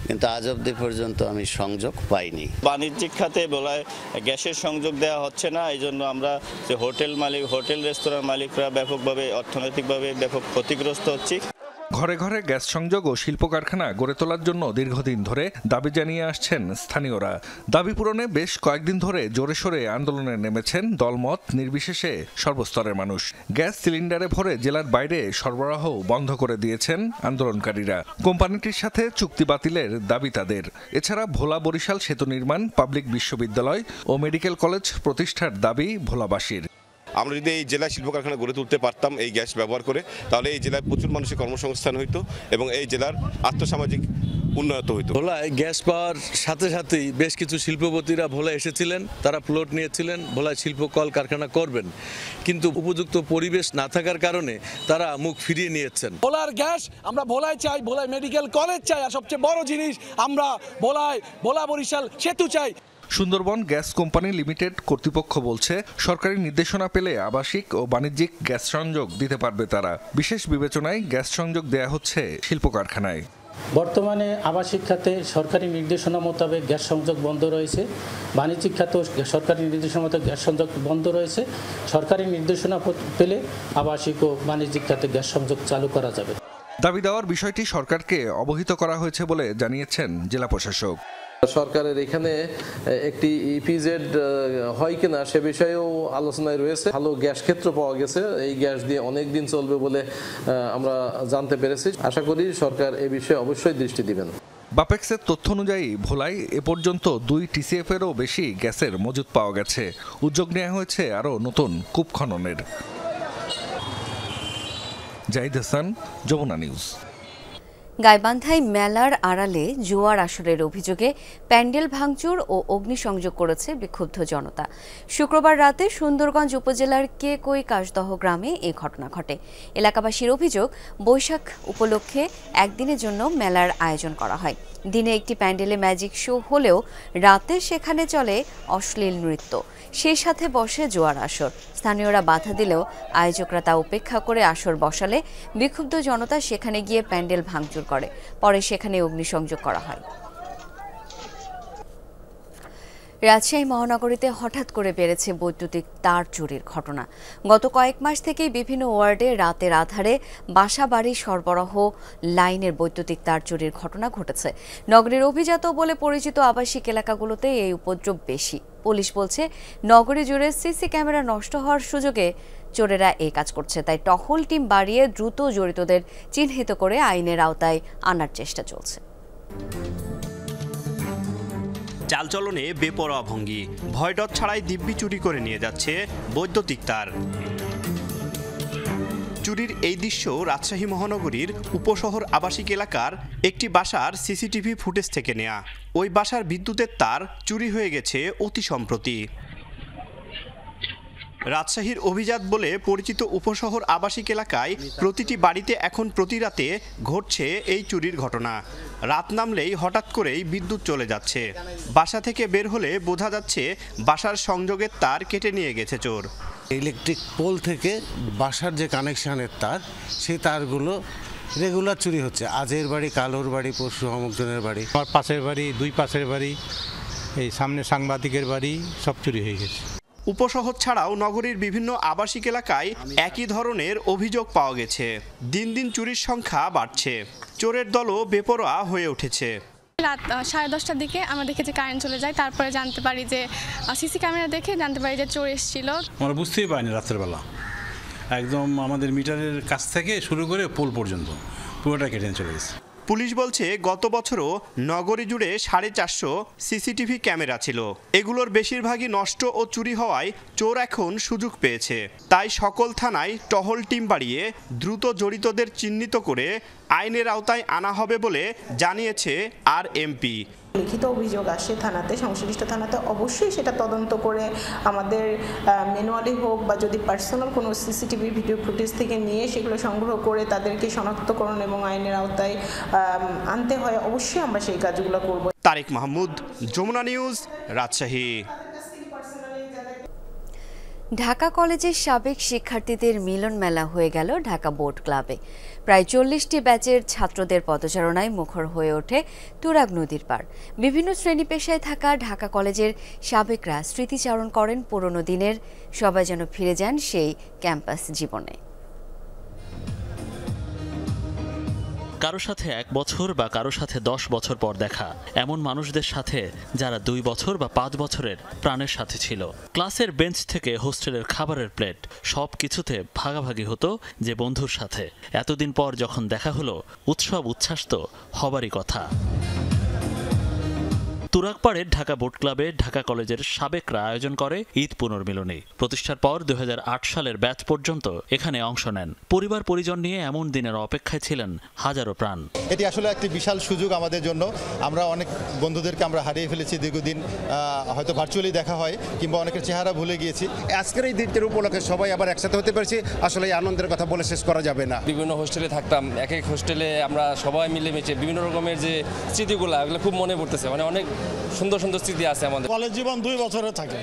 কিন্তু আজ অবধি পর্যন্ত আমি সংযোগ পাইনি। বাণিজ্যিক খাতে বলায় গ্যাসের সংযোগ দেওয়া হচ্ছে না, এই জন্য আমরা যে হোটেল রেস্তোরাঁর মালিকরা ব্যাপকভাবে অর্থনৈতিকভাবে ব্যাপক ক্ষতিগ্রস্ত হচ্ছি। ঘরে ঘরে গ্যাস সংযোগ ও শিল্প কারখানা গড়ে তোলার জন্য দীর্ঘদিন ধরে দাবি জানিয়ে আসছেন স্থানীয়রা। দাবি পূরণে বেশ কয়েকদিন ধরে জোরে সোরে আন্দোলনে নেমেছেন দলমত নির্বিশেষে সর্বস্তরের মানুষ। গ্যাস সিলিন্ডারে ভরে জেলার বাইরে সরবরাহ বন্ধ করে দিয়েছেন আন্দোলনকারীরা। কোম্পানিটির সাথে চুক্তি বাতিলের দাবি তাদের। এছাড়া ভোলা বরিশাল সেতু নির্মাণ, পাবলিক বিশ্ববিদ্যালয় ও মেডিকেল কলেজ প্রতিষ্ঠার দাবি ভোলাবাসীর। আমরা যদি এই জেলায় শিল্প কারখানা গড়ে তুলতে পারতাম এই গ্যাস ব্যবহার করে, তাহলে এই জেলায় প্রচুর মানুষের কর্মসংস্থান হইতো এবং এই জেলার আর্থসামাজিক উন্নত হইতো। ভোলায় গ্যাস পাওয়ার সাথে সাথেই বেশ কিছু শিল্পপতিরা ভোলায় এসেছিলেন, তারা প্লট নিয়েছিলেন, ভোলায় শিল্প কল কারখানা করবেন, কিন্তু উপযুক্ত পরিবেশ না থাকার কারণে তারা মুখ ফিরিয়ে নিয়েছেন। ভোলার গ্যাস আমরা ভোলায় চাই, ভোলায় মেডিকেল কলেজ চাই, আর সবচেয়ে বড় জিনিস আমরা ভোলা বরিশাল সেতু চাই। সুন্দরবন গ্যাস কোম্পানি লিমিটেড কর্তৃপক্ষ বলছে, সরকারি নির্দেশনা পেলে আবাসিক ও বাণিজ্যিক গ্যাস সংযোগ দিতে পারবে তারা। বিশেষ বিবেচনায় গ্যাস সংযোগ দেয়া হচ্ছে শিল্প কারখানায়। বর্তমানে আবাসিক খাতে সরকারি নির্দেশনা মোতাবেক গ্যাস সংযোগ বন্ধ রয়েছে, বাণিজ্যিক খাতেও সরকারি নির্দেশনা মোতাবেক গ্যাস সংযোগ বন্ধ রয়েছে। সরকারি নির্দেশনা পেলে আবাসিক ও বাণিজ্যিক খাতে গ্যাস সংযোগ চালু করা যাবে। দাবি দেওয়ার বিষয়টি সরকারকে অবহিত করা হয়েছে বলে জানিয়েছেন জেলা প্রশাসক। সরকারের এখানে একটি ইপিজেড হয় কিনা সে বিষয়েও আলোচনায় রয়েছে। ভালো গ্যাস ক্ষেত্র পাওয়া গেছে, এই গ্যাস দিয়ে অনেক দিন চলবে বলে আমরা জানতে পেরেছি। আশা করি সরকার এ বিষয়ে অবশ্যই দৃষ্টি দিবেন। বাপেক্সের তথ্য অনুযায়ী ভোলায় এ পর্যন্ত 2 TCF-এরও বেশি গ্যাসের মজুত পাওয়া গেছে। উদ্যোগ নেওয়া হয়েছে আরও নতুন কূপ খননের। জাহিদ হাসান, যমুনা নিউজ। গাইবান্ধায় মেলার আড়ালে জুয়ার আসরের অভিযোগে প্যান্ডেল ভাঙচুর ও অগ্নিসংযোগ করেছে বিক্ষুব্ধ জনতা। শুক্রবার রাতে সুন্দরগঞ্জ উপজেলার কেকই কাশদহ গ্রামে এই ঘটনা ঘটে। এলাকাবাসীর অভিযোগ, বৈশাখ উপলক্ষে একদিনের জন্য মেলার আয়োজন করা হয়। দিনে একটি প্যান্ডেলে ম্যাজিক শো হলেও রাতে সেখানে চলে অশ্লীল নৃত্য, সেই সাথে বসে জুয়ার আসর। স্থানীয়রা বাধা দিলেও আয়োজকরা তা উপেক্ষা করে আসর বসালে বিক্ষুব্ধ জনতা সেখানে গিয়ে প্যান্ডেল ভাঙচুর করে। পরে সেখানে অগ্নিসংযোগ করা হয়। রাজশাহী মহানগরীতে হঠাৎ করে বেড়েছে বৈদ্যুতিক তার চুরির ঘটনা। গত কয়েক মাস থেকেই বিভিন্ন ওয়ার্ডে রাতের আধারে বাসাবাড়ি সরবরাহ লাইনের বৈদ্যুতিক তার চুরির ঘটনা ঘটেছে। নগরীর অভিজাত বলে পরিচিত আবাসিক এলাকাগুলোতে এই উপদ্রব বেশি। পুলিশ বলছে, নগরী জুড়ে সিসি ক্যামেরা নষ্ট হওয়ার সুযোগে চোরেরা এই কাজ করছে, তাই টহল টিম বাড়িয়ে দ্রুত জড়িতদের চিহ্নিত করে আইনের আওতায় আনার চেষ্টা চলছে। চালচলনে বেপরোয়া ভঙ্গি, ভয়ডর ছাড়াই দিব্যি চুরি করে নিয়ে যাচ্ছে বৈদ্যুতিক তার। চুরির এই দৃশ্য রাজশাহী মহানগরীর উপশহর আবাসিক এলাকার একটি বাসার সিসিটিভি ফুটেজ থেকে নেয়া। ওই বাসার বিদ্যুতের তার চুরি হয়ে গেছে অতি সম্প্রতি। রাজশাহীর অভিজাত বলে পরিচিত উপশহর আবাসিক এলাকায় প্রতিটি বাড়িতে এখন প্রতি রাতে ঘটছে এই চুরির ঘটনা। রাত নামলেই হঠাৎ করেই বিদ্যুৎ চলে যাচ্ছে। বাসা থেকে বের হলে বোঝা যাচ্ছে বাসার সংযোগের তার কেটে নিয়ে গেছে চোর। ইলেকট্রিক পোল থেকে বাসার যে কানেকশানের তার, সেই তারগুলো রেগুলার চুরি হচ্ছে। আজের বাড়ি, কালোর বাড়ি, পরশু অমুকজনের বাড়ি, আমার পাশের বাড়ি, 2 পাশের বাড়ি, এই সামনে সাংবাদিকের বাড়ি, সব চুরি হয়ে গেছে। উপশহর ছাড়াও নগরীর বিভিন্ন আবাসিক এলাকায় একই ধরনের অভিযোগ পাওয়া গেছে। দিন দিন চুরির সংখ্যা বাড়ছে, চোরের দলও বেপরোয়া হয়ে উঠেছে। রাত 10:30টার দিকে আমরা দেখেছি কারেন্ট চলে যায়, তারপরে জানতে পারি যে সিসি ক্যামেরা দেখে জানতে পারি যে চোর এসেছিল। আমরা বুঝতেই পারিনি রাতের বেলা, একদম আমাদের মিটারের কাছ থেকে শুরু করে পোল পর্যন্ত পুরোটা কেটে চলে গেছে। পুলিশ বলছে গত বছরও নগরী জুড়ে 450 সিসিটিভি ক্যামেরা ছিল। এগুলোর বেশিরভাগই নষ্ট ও চুরি হওয়ায় চোর এখন সুযোগ পেয়েছে। তাই সকল থানায় টহল টিম বাড়িয়ে দ্রুত জড়িতদের চিহ্নিত করে আইনের আওতায় আনা হবে বলে জানিয়েছে আরএমপি। লিখিত অভিযোগ আসে থানাতে, সংশ্লিষ্ট থানাতে, অবশ্যই সেটা তদন্ত করে আমাদের ম্যানুয়ালি হোক বা যদি পার্সোনাল কোনো সিসিটিভি ভিডিও ফুটেজ থেকে নিয়ে সেগুলো সংগ্রহ করে তাদেরকে শনাক্তকরণ এবং আইনের আওতায় আনতে হয়, অবশ্যই আমরা সেই কাজগুলো করব। তারেক মাহমুদ, যমুনা নিউজ, রাজশাহী। ঢাকা কলেজের সাবেক শিক্ষার্থীদের মিলন মেলা হয়ে গেল ঢাকা বোট ক্লাবে। প্রায় 40টি ব্যাচের ছাত্রদের পদচারণায় মুখর হয়ে ওঠে তুরাগ নদীর পাড়। বিভিন্ন শ্রেণী পেশায় থাকা ঢাকা কলেজের সাবেকরা স্মৃতিচারণ করেন পুরনো দিনের, সবাই যেন ফিরে যান সেই ক্যাম্পাস জীবনে। কারো সাথে 1 বছর বা কারো সাথে 10 বছর পর দেখা, এমন মানুষদের সাথে যারা 2 বছর বা 5 বছরের প্রাণের সাথে ছিল। ক্লাসের বেঞ্চ থেকে হোস্টেলের খাবারের প্লেট, সব কিছুতে ভাগাভাগি হতো যে বন্ধুর সাথে। এতদিন পর যখন দেখা হলো, উৎসব উচ্ছ্বাস তো হবারই কথা। তুরাগপাড়ের ঢাকা বোট ক্লাবে ঢাকা কলেজের সাবেকরা আয়োজন করে ঈদ পুনর্মিলনী। প্রতিষ্ঠার পর 2008 সালের ব্যাচ পর্যন্ত এখানে অংশ নেন। পরিবার পরিজন নিয়ে এমন দিনের অপেক্ষায় ছিলেন হাজারো প্রাণ। এটি আসলে একটি বিশাল সুযোগ আমাদের জন্য। আমরা অনেক বন্ধুদেরকে আমরা হারিয়ে ফেলেছি দীর্ঘদিন, হয়তো ভার্চুয়ালি দেখা হয় কিংবা অনেকের চেহারা ভুলে গিয়েছি। আজকের এই দিনটির উপলক্ষে সবাই আবার একসাথে হতে পেরেছি, আসলে এই আনন্দের কথা বলে শেষ করা যাবে না। বিভিন্ন হোস্টেলে থাকতাম, এক এক হোস্টেলে আমরা সবাই মিলেমিশে বিভিন্ন রকমের যে স্মৃতিগুলো, এগুলো খুব মনে পড়তেছে। মানে অনেক সুন্দর সুন্দর স্মৃতি আছে আমাদের। কলেজ জীবন 2 বছরের থাকে,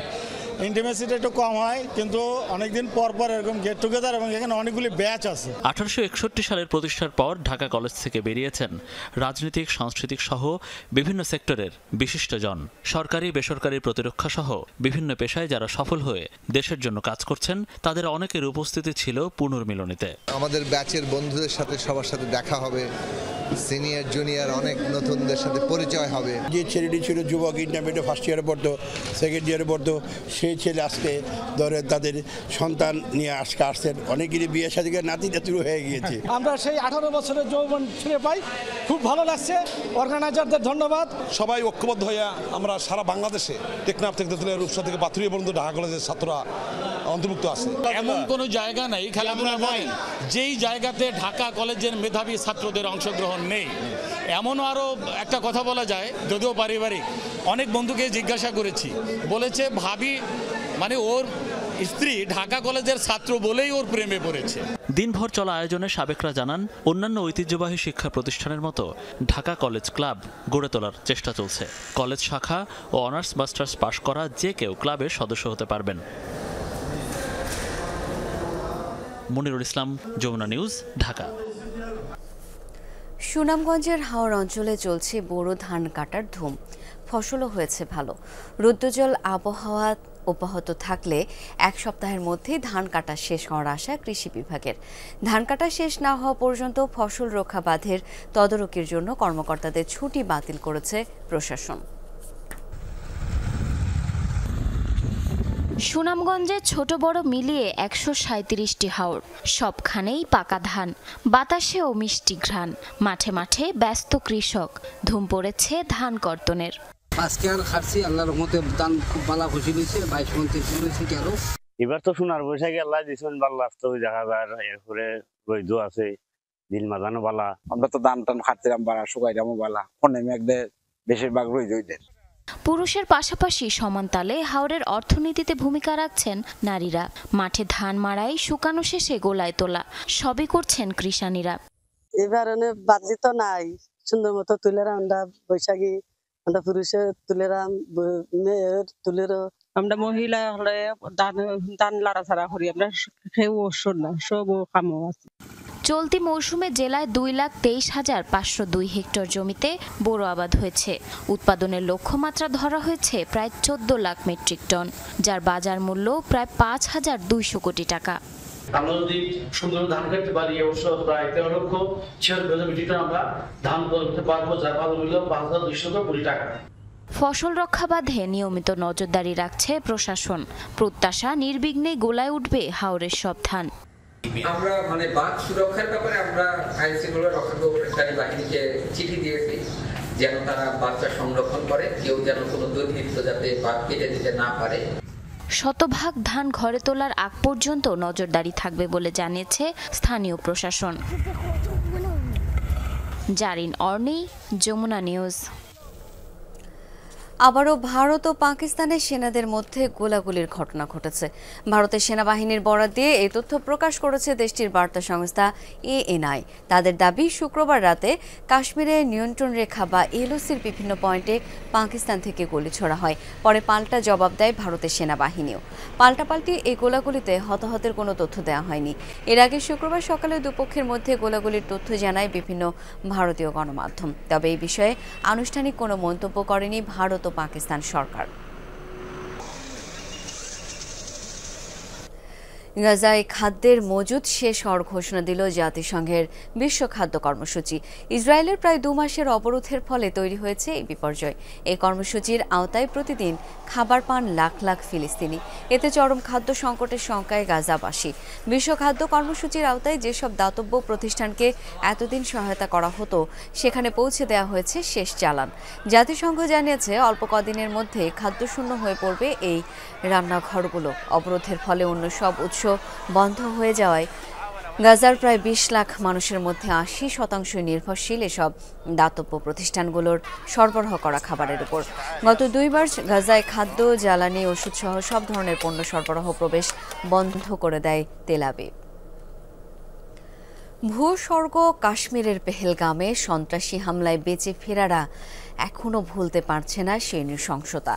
ইন্টিমেসিটা একটু কম হয়, কিন্তু অনেকদিন পর পর এরকম গেট টুগেদার এবং এখানে অনেকগুলি ব্যাচ আছে। 1861 সালের প্রতিষ্ঠার পর ঢাকা কলেজ থেকে বেরিয়েছেন রাজনৈতিক, সাংস্কৃতিক সহ বিভিন্ন সেক্টরের বিশিষ্টজন। সরকারি বেসরকারি প্রতিরক্ষা সহ বিভিন্ন পেশায় যারা সফল হয়ে দেশের জন্য কাজ করছেন, তাদের অনেকের উপস্থিতি ছিল পুনর্মিলনীতে। আমাদের ব্যাচের বন্ধুদের সাথে সবার সাথে দেখা হবে, সিনিয়র জুনিয়র অনেক নতুনদের সাথে পরিচয় হবে। যে ছেলেটি ছিল যুবক, ইন্টারমিডিয়েট ফার্স্ট ইয়ারে পড়তো, সেকেন্ড ইয়ারে পড়তো, সেই ছেলে আজকে ধরে তাদের সন্তান নিয়ে আজকে আসছেন। অনেকেরই বিয়ে শাদী নাতি শুরু হয়ে গিয়েছে। আমরা সেই 18 বছরের যৌবন ফিরে পাই, খুব ভালো লাগছে। অর্গানাইজারদের ধন্যবাদ। সবাই ঐক্যবদ্ধ হইয়া আমরা সারা বাংলাদেশে টেকনাফ থেকে তেতুলিয়া, রূপসা থেকে পাথুরিয়া পর্যন্ত ঢাকা কলেজের ছাত্ররা অন্তর্ভুক্ত আছে। এমন কোনো জায়গা নেই খেলাধুলা নয় যেই জায়গাতে ঢাকা কলেজের মেধাবী ছাত্রদের অংশগ্রহণ নেই। এমনও আরও একটা কথা বলা যায়, যদিও পারিবারিক, অনেক বন্ধুকে জিজ্ঞাসা করেছি, বলেছে ভাবি মানে ওর স্ত্রী ঢাকা কলেজের ছাত্র বলেই ওর প্রেমে পড়েছে। দিনভর চলা আয়োজনে সাবেকরা জানান, অন্যান্য ঐতিহ্যবাহী শিক্ষা প্রতিষ্ঠানের মতো ঢাকা কলেজ ক্লাব গড়ে তোলার চেষ্টা চলছে। কলেজ শাখা ও অনার্স মাস্টার্স পাশ করা যে কেউ ক্লাবের সদস্য হতে পারবেন। মনিরুল ইসলাম, যমুনা নিউজ, ঢাকা। সুনামগঞ্জের হাওর অঞ্চলে চলছে বোরো ধান কাটার ধুম। ফসলও হয়েছে ভালো। রৌদ্রোজ্জ্বল আবহাওয়া অব্যাহত থাকলে 1 সপ্তাহের মধ্যেই ধান কাটা শেষ হওয়ার আশা কৃষি বিভাগের। ধান কাটা শেষ না হওয়া পর্যন্ত ফসল রক্ষা বাঁধের তদারকির জন্য কর্মকর্তাদের ছুটি বাতিল করেছে প্রশাসন। সুনামগঞ্জে ছোট বড় মিলিয়ে 137টি হাওর, সবখানেই পাকা ধান, বাতাসেও মিষ্টি ঘ্রাণ। মাঠে মাঠে ব্যস্ত কৃষক, ধুম পড়েছে ধান কর্তনের। আজকে আর খাচ্ছি, আল্লাহর রহমতে ধান খুব ভালো খুশি হয়েছে। 22 মণ 23 হয়েছে কেন। এবার তো সোনার বৈশাখী আল্লাহ দিচ্ছেন, ভালো আসতে দেখা যায়। এরপরে রৈদও আছে, দিন মাজানো বালা। আমরা তো ধান টান খাচ্ছিলাম, বালা শুকাইলামও বালা, ফোনে মেঘদের বেশিরভাগ রৈদই। পুরুষের পাশাপাশি সমান তালে হাওরের অর্থনীতিতে ভূমিকা রাখছেন নারীরা। মাঠে ধান মাড়াই, শুকানো শেষে গোলায় তোলা, সবই করছেন কৃষানীরা। এবার বাজি তো নাই, সুন্দর মতো তুলেরা আমরা বৈশাখী, আমরা পুরুষের তুলেরা, মেয়ের তুলেরও। আমরা মহিলা হলে ধান লাড়াছাড়া করি, আমরা কেউ ওষুধ না, সব কামও আছে। চলতি মৌসুমে জেলায় 2,23,502 হেক্টর জমিতে বোরো আবাদ হয়েছে। উৎপাদনের লক্ষ্যমাত্রা ধরা হয়েছে প্রায় 14 লাখ মেট্রিক টন, যার বাজার মূল্য প্রায় 5,200 কোটি টাকা। আমরা যদি সুন্দর ধান করতে পারি, অবশ্য প্রায় 13,76,000 মেট্রিক টন আমরা ধান করতে পারবো, যার বাজার মূল্য 5,200 কোটি টাকা। ফসল রক্ষা বাঁধে নিয়মিত নজরদারি রাখছে প্রশাসন। প্রত্যাশা নির্বিঘ্নে গোলায় উঠবে হাওরের সব ধান। আমরা মানে বাঘ সুরক্ষার ব্যাপারে আমরা আইন শৃঙ্খলা রক্ষাকারী বাহিনীকে চিঠি দিয়েছি যেন তারা বাচ্চা সংরক্ষণ করে, কেউ যেন কোনো দুর্বৃত্ত যাতে বাঘ কেটে দিতে না পারে। শতভাগ ধান ঘরে তোলার আগ পর্যন্ত নজরদারি থাকবে বলে জানিয়েছে স্থানীয় প্রশাসন। জারিন অর্নি, যমুনা নিউজ। আবারও ভারত ও পাকিস্তানের সেনাদের মধ্যে গোলাগুলির ঘটনা ঘটেছে। ভারতের সেনাবাহিনীর বরাত দিয়ে এই তথ্য প্রকাশ করেছে দেশটির বার্তা সংস্থা ANI। তাদের দাবি, শুক্রবার রাতে কাশ্মীরের নিয়ন্ত্রণ রেখা বা LOCর বিভিন্ন পয়েন্টে পাকিস্তান থেকে গুলি ছোড়া হয়। পরে পাল্টা জবাব দেয় ভারতের সেনাবাহিনীও। পাল্টাপাল্টি এই গোলাগুলিতে হতাহতের কোনো তথ্য দেওয়া হয়নি। এর আগে শুক্রবার সকালে দুপক্ষের মধ্যে গোলাগুলির তথ্য জানায় বিভিন্ন ভারতীয় গণমাধ্যম। তবে এই বিষয়ে আনুষ্ঠানিক কোনো মন্তব্য করেনি ভারত ও পাকিস্তান সরকার। গাজায় খাদ্যের মজুদ শেষ হওয়ার ঘোষণা দিল জাতিসংঘের বিশ্ব খাদ্য কর্মসূচি। ইসরায়েলের প্রায় 2 মাসের অবরোধের ফলে তৈরি হয়েছে এই বিপর্যয়। এই কর্মসূচির আওতায় প্রতিদিন খাবার পান লাখ লাখ ফিলিস্তিনি। এতে চরম খাদ্য সংকটের শঙ্কায় গাজাবাসী। বিশ্ব খাদ্য কর্মসূচির আওতায় যেসব দাতব্য প্রতিষ্ঠানকে এতদিন সহায়তা করা হতো, সেখানে পৌঁছে দেওয়া হয়েছে শেষ চালান। জাতিসংঘ জানিয়েছে, অল্প কদিনের মধ্যে খাদ্যশূন্য হয়ে পড়বে এই রান্নাঘরগুলো। অবরোধের ফলে অন্য সব উৎস বন্ধ হয়ে যাওয়ায় গাজার প্রায় 20 লাখ মানুষের মধ্যে 80% নির্ভরশীল এসব দাতব্য প্রতিষ্ঠানগুলোর সরবরাহ করা খাবারের উপর। গত 2 মাস গাজায় খাদ্য, জ্বালানি, ওষুধ সহ সব ধরনের পণ্য সরবরাহ প্রবেশ বন্ধ করে দেয় তেল আবিব। ভূস্বর্গ কাশ্মীরের পেহেলগামে সন্ত্রাসী হামলায় বেঁচে ফেরারা এখনো ভুলতে পারছে না সেই নৃশংসতা।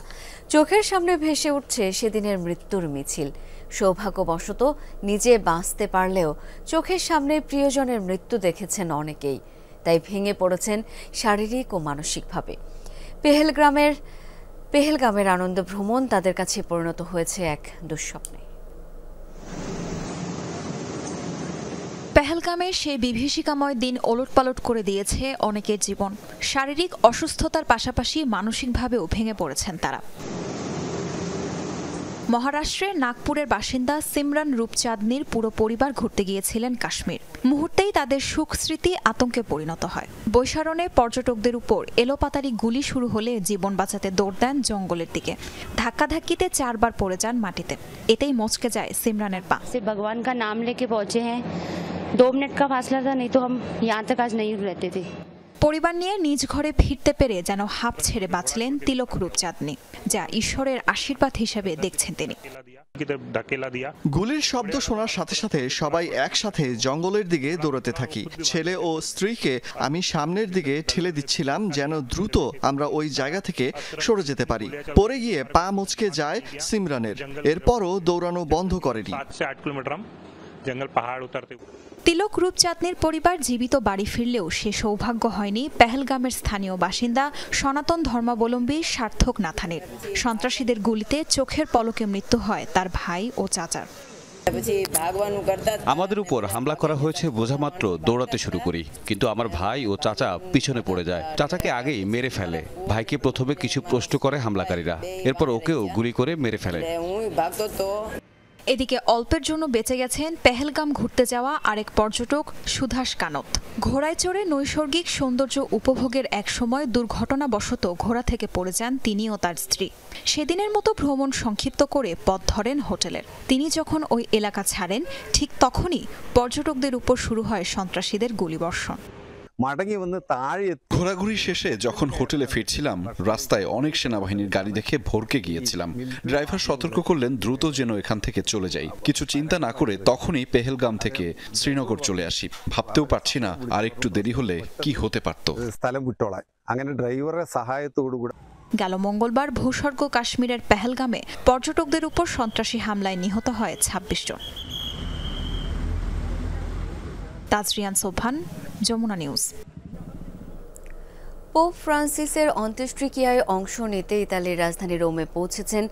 চোখের সামনে ভেসে উঠছে সেদিনের মৃত্যুর মিছিল। সৌভাগ্যবশত নিজে বাঁচতে পারলেও চোখের সামনে প্রিয়জনের মৃত্যু দেখেছেন অনেকেই। তাই ভেঙে পড়েছেন শারীরিক ও মানসিকভাবে। পেহেলগামের আনন্দ ভ্রমণ তাদের কাছে পরিণত হয়েছে এক দুঃস্বপ্নে। পেহেলগামের সেই বিভীষিকাময় দিন ওলটপালট করে দিয়েছে অনেকের জীবন। শারীরিক অসুস্থতার পাশাপাশি মানসিকভাবেও ভেঙে পড়েছেন তারা। মহারাষ্ট্রের নাগপুরের বাসিন্দা সিমরান রূপচাঁদনির পুরো পরিবার ঘুরতে গিয়েছিলেন কাশ্মীর। মুহূর্তেই তাদের সুখ স্মৃতি আতঙ্কে পরিণত হয়। বৈশারণে পর্যটকদের উপর এলোপাতাড়ি গুলি শুরু হলে জীবন বাঁচাতে দৌড় দেন জঙ্গলের দিকে। ধাক্কাধাক্কিতে 4 বার পড়ে যান মাটিতে। এতেই মচকে যায় সিমরানের পা। ভগবান কা নাম লেকে পৌঁছে হ্যাঁ, 2 মিনিট কা ফাসলা থা, नहीं तो हम यहाँ तक आज नहीं रहते थे। পরিবার নিয়ে নিজ ঘরে ফিরতে পেরে যেন হাঁপ ছেড়ে বাঁচলেন তিলক রূপচাঁদনি, যা ঈশ্বরের আশীর্বাদ হিসেবে দেখছেন তিনি। গুলির শব্দ শোনার সাথে সাথে সবাই একসাথে জঙ্গলের দিকে দৌড়াতে থাকি। ছেলে ও স্ত্রীকে আমি সামনের দিকে ঠেলে দিচ্ছিলাম যেন দ্রুত আমরা ওই জায়গা থেকে সরে যেতে পারি। পরে গিয়ে পা মচকে যায় সিমরানের। এরপরও দৌড়ানো বন্ধ করেনি। তিলক রূপচাঁদনির পরিবার জীবিত বাড়ি ফিরলেও সে সৌভাগ্য হয়নি পেহেলগামের স্থানীয় বাসিন্দা সনাতন ধর্মাবলম্বী সার্থক নাথানের। সন্ত্রাসীদের গুলিতে চোখের পলকে মৃত্যু হয় তার ভাই ও চাচার। আমাদের উপর হামলা করা হয়েছে বোঝামাত্র দৌড়াতে শুরু করি, কিন্তু আমার ভাই ও চাচা পিছনে পড়ে যায়। চাচাকে আগেই মেরে ফেলে। ভাইকে প্রথমে কিছু প্রশ্ন করে হামলাকারীরা, এরপর ওকেও গুলি করে মেরে ফেলে। এদিকে অল্পের জন্য বেঁচে গেছেন পেহেলগাম ঘুরতে যাওয়া আরেক পর্যটক সুধাস কানত। ঘোড়ায় চড়ে নৈসর্গিক সৌন্দর্য উপভোগের এক সময় দুর্ঘটনাবশত ঘোড়া থেকে পড়ে যান তিনি ও তার স্ত্রী। সেদিনের মতো ভ্রমণ সংক্ষিপ্ত করে পথ ধরেন হোটেলের। তিনি যখন ওই এলাকা ছাড়েন, ঠিক তখনই পর্যটকদের উপর শুরু হয় সন্ত্রাসীদের গুলিবর্ষণ। ঘোরাঘুরি শেষে যখন হোটেলে ফিরছিলাম, রাস্তায় অনেক সেনাবাহিনীর গাড়ি দেখে ভরকে গিয়েছিলাম। ড্রাইভার সতর্ক করলেন দ্রুত যেন এখান থেকে চলে যাই। কিছু চিন্তা না করে তখনই পেহেলগাম থেকে শ্রীনগর চলে আসি। ভাবতেও পারছি না আর একটু দেরি হলে কি হতে পারত। গেল মঙ্গলবার ভূস্বর্গ কাশ্মীরের পেহেলগামে পর্যটকদের উপর সন্ত্রাসী হামলায় নিহত হয় 26 জন। তাজরিয়ান সোভান, যমুনা নিউজ। পোপ ফ্রান্সিসের অন্ত্যেষ্টিক্রিয়ায় অংশ নিতে ইতালির রাজধানী রোমে পৌঁছেছেন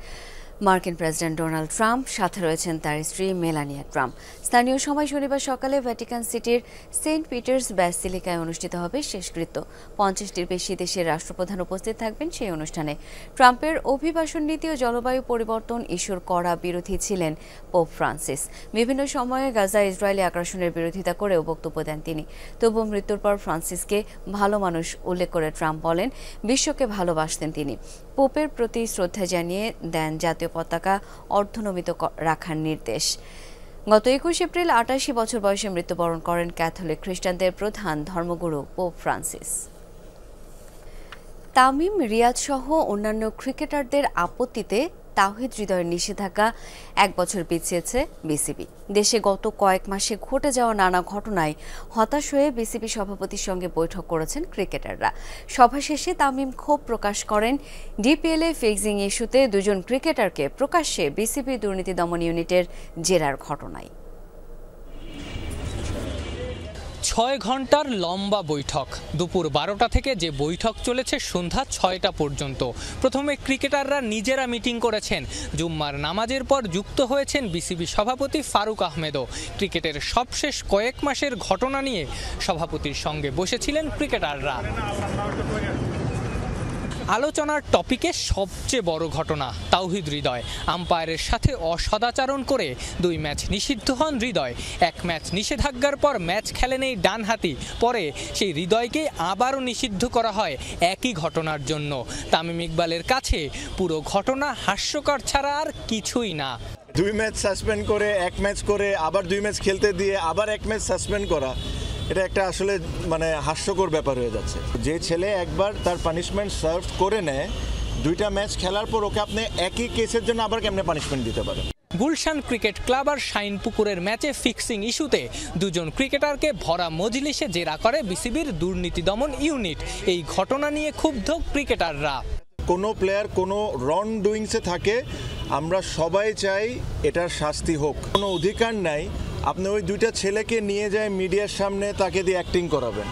মার্কিন প্রেসিডেন্ট ডোনাল্ড ট্রাম্প, সাথে রয়েছেন তার স্ত্রী মেলানিয়া ট্রাম্প। স্থানীয় সময় শনিবার সকালে ভ্যাটিকান সিটির সেন্ট পিটার্স ব্যাসিলিকায় অনুষ্ঠিত হবে শেষকৃত্য। 50টির বেশি দেশের রাষ্ট্রপ্রধান উপস্থিত থাকবেন সেই অনুষ্ঠানে। ট্রাম্পের অভিবাসন নীতি ও জলবায়ু পরিবর্তন ইস্যুর কড়া বিরোধী ছিলেন পোপ ফ্রান্সিস। বিভিন্ন সময়ে গাজা ইসরায়েলি আগ্রাসনের বিরোধিতা করেও বক্তব্য দেন তিনি। তবু মৃত্যুর পর ফ্রান্সিসকে ভালো মানুষ উল্লেখ করে ট্রাম্প বলেন, বিশ্বকে ভালোবাসতেন তিনি। পোপের প্রতি শ্রদ্ধা জানিয়ে দেন জাতীয় পতাকা অর্ধনমিত রাখার নির্দেশ। গত 21 এপ্রিল 88 বছর বয়সে মৃত্যুবরণ করেন ক্যাথলিক খ্রিস্টানদের প্রধান ধর্মগুরু পোপ ফ্রান্সিস। তামিম, রিয়াদ সহ অন্যান্য ক্রিকেটারদের আপত্তিতে তাওহিদ হৃদয়ের নিষেধাজ্ঞা 1 বছর পিছিয়েছে বিসিবি। দেশে গত কয়েক মাসে ঘটে যাওয়া নানা ঘটনায় হতাশ হয়ে বিসিবি সভাপতির সঙ্গে বৈঠক করেছেন ক্রিকেটাররা। সভা শেষে তামিম ক্ষোভ প্রকাশ করেন ডিপিএলে ফিক্সিং ইস্যুতে 2 জন ক্রিকেটারকে প্রকাশ্যে বিসিবি দুর্নীতি দমন ইউনিটের জেরার ঘটনায়। 6 ঘন্টার লম্বা বৈঠক। দুপুর 12টা থেকে যে বৈঠক চলেছে সন্ধ্যা 6টা পর্যন্ত। প্রথমে ক্রিকেটাররা নিজেরা মিটিং করেছেন। জুম্মার নামাজের পর যুক্ত হয়েছেন বিসিবি সভাপতি ফারুক আহমেদও। ক্রিকেটের সবশেষ কয়েক মাসের ঘটনা নিয়ে সভাপতির সঙ্গে বসেছিলেন ক্রিকেটাররা। আলোচনার টপিকে সবচেয়ে বড় ঘটনা তাওহিদ হৃদয়। আম্পায়ারের সাথে অসদাচরণ করে 2 ম্যাচ নিষিদ্ধ হন হৃদয়। 1 ম্যাচ নিষেধাজ্ঞার পর ম্যাচ খেলেন এই ডানহাতি। পরে সেই হৃদয়কে আবারও নিষিদ্ধ করা হয় একই ঘটনার জন্য। তামিম ইকবালের কাছে পুরো ঘটনা হাস্যকর ছাড়া আর কিছুই না। 2 ম্যাচ সাসপেন্ড করে 1 ম্যাচ করে আবার 2 ম্যাচ খেলতে দিয়ে আবার 1 ম্যাচ সাসপেন্ড করা, এটা একটা আসলে হাস্যকর ব্যাপার হয়ে যাচ্ছে। যে ছেলে একবার তার পানিশমেন্ট সার্ভ করে নেয়, 2টা ম্যাচ খেলার পর ওকে আপনি একই কেসের জন্য আবার কেমনে পানিশমেন্ট দিতে পারেন? গুলশান ক্রিকেট ক্লাব আর শাইনপুকুরের ম্যাচে ফিক্সিং ইস্যুতে 2 জন ক্রিকেটারকে ভরা মজলিসে জেরা করে বিসিবির দুর্নীতি দমন ইউনিট। এই ঘটনা নিয়ে ক্ষুব্ধ ক্রিকেটাররা। কোনো প্লেয়ার কোনো রং ডুইংসে থাকে, আমরা সবাই চাই এটার শাস্তি হোক। কোনো অধিকার নাই আপনি ওই 2টা ছেলেকে নিয়ে যায় মিডিয়ার সামনে তাকে দিয়ে অ্যাক্টিং করাবেন।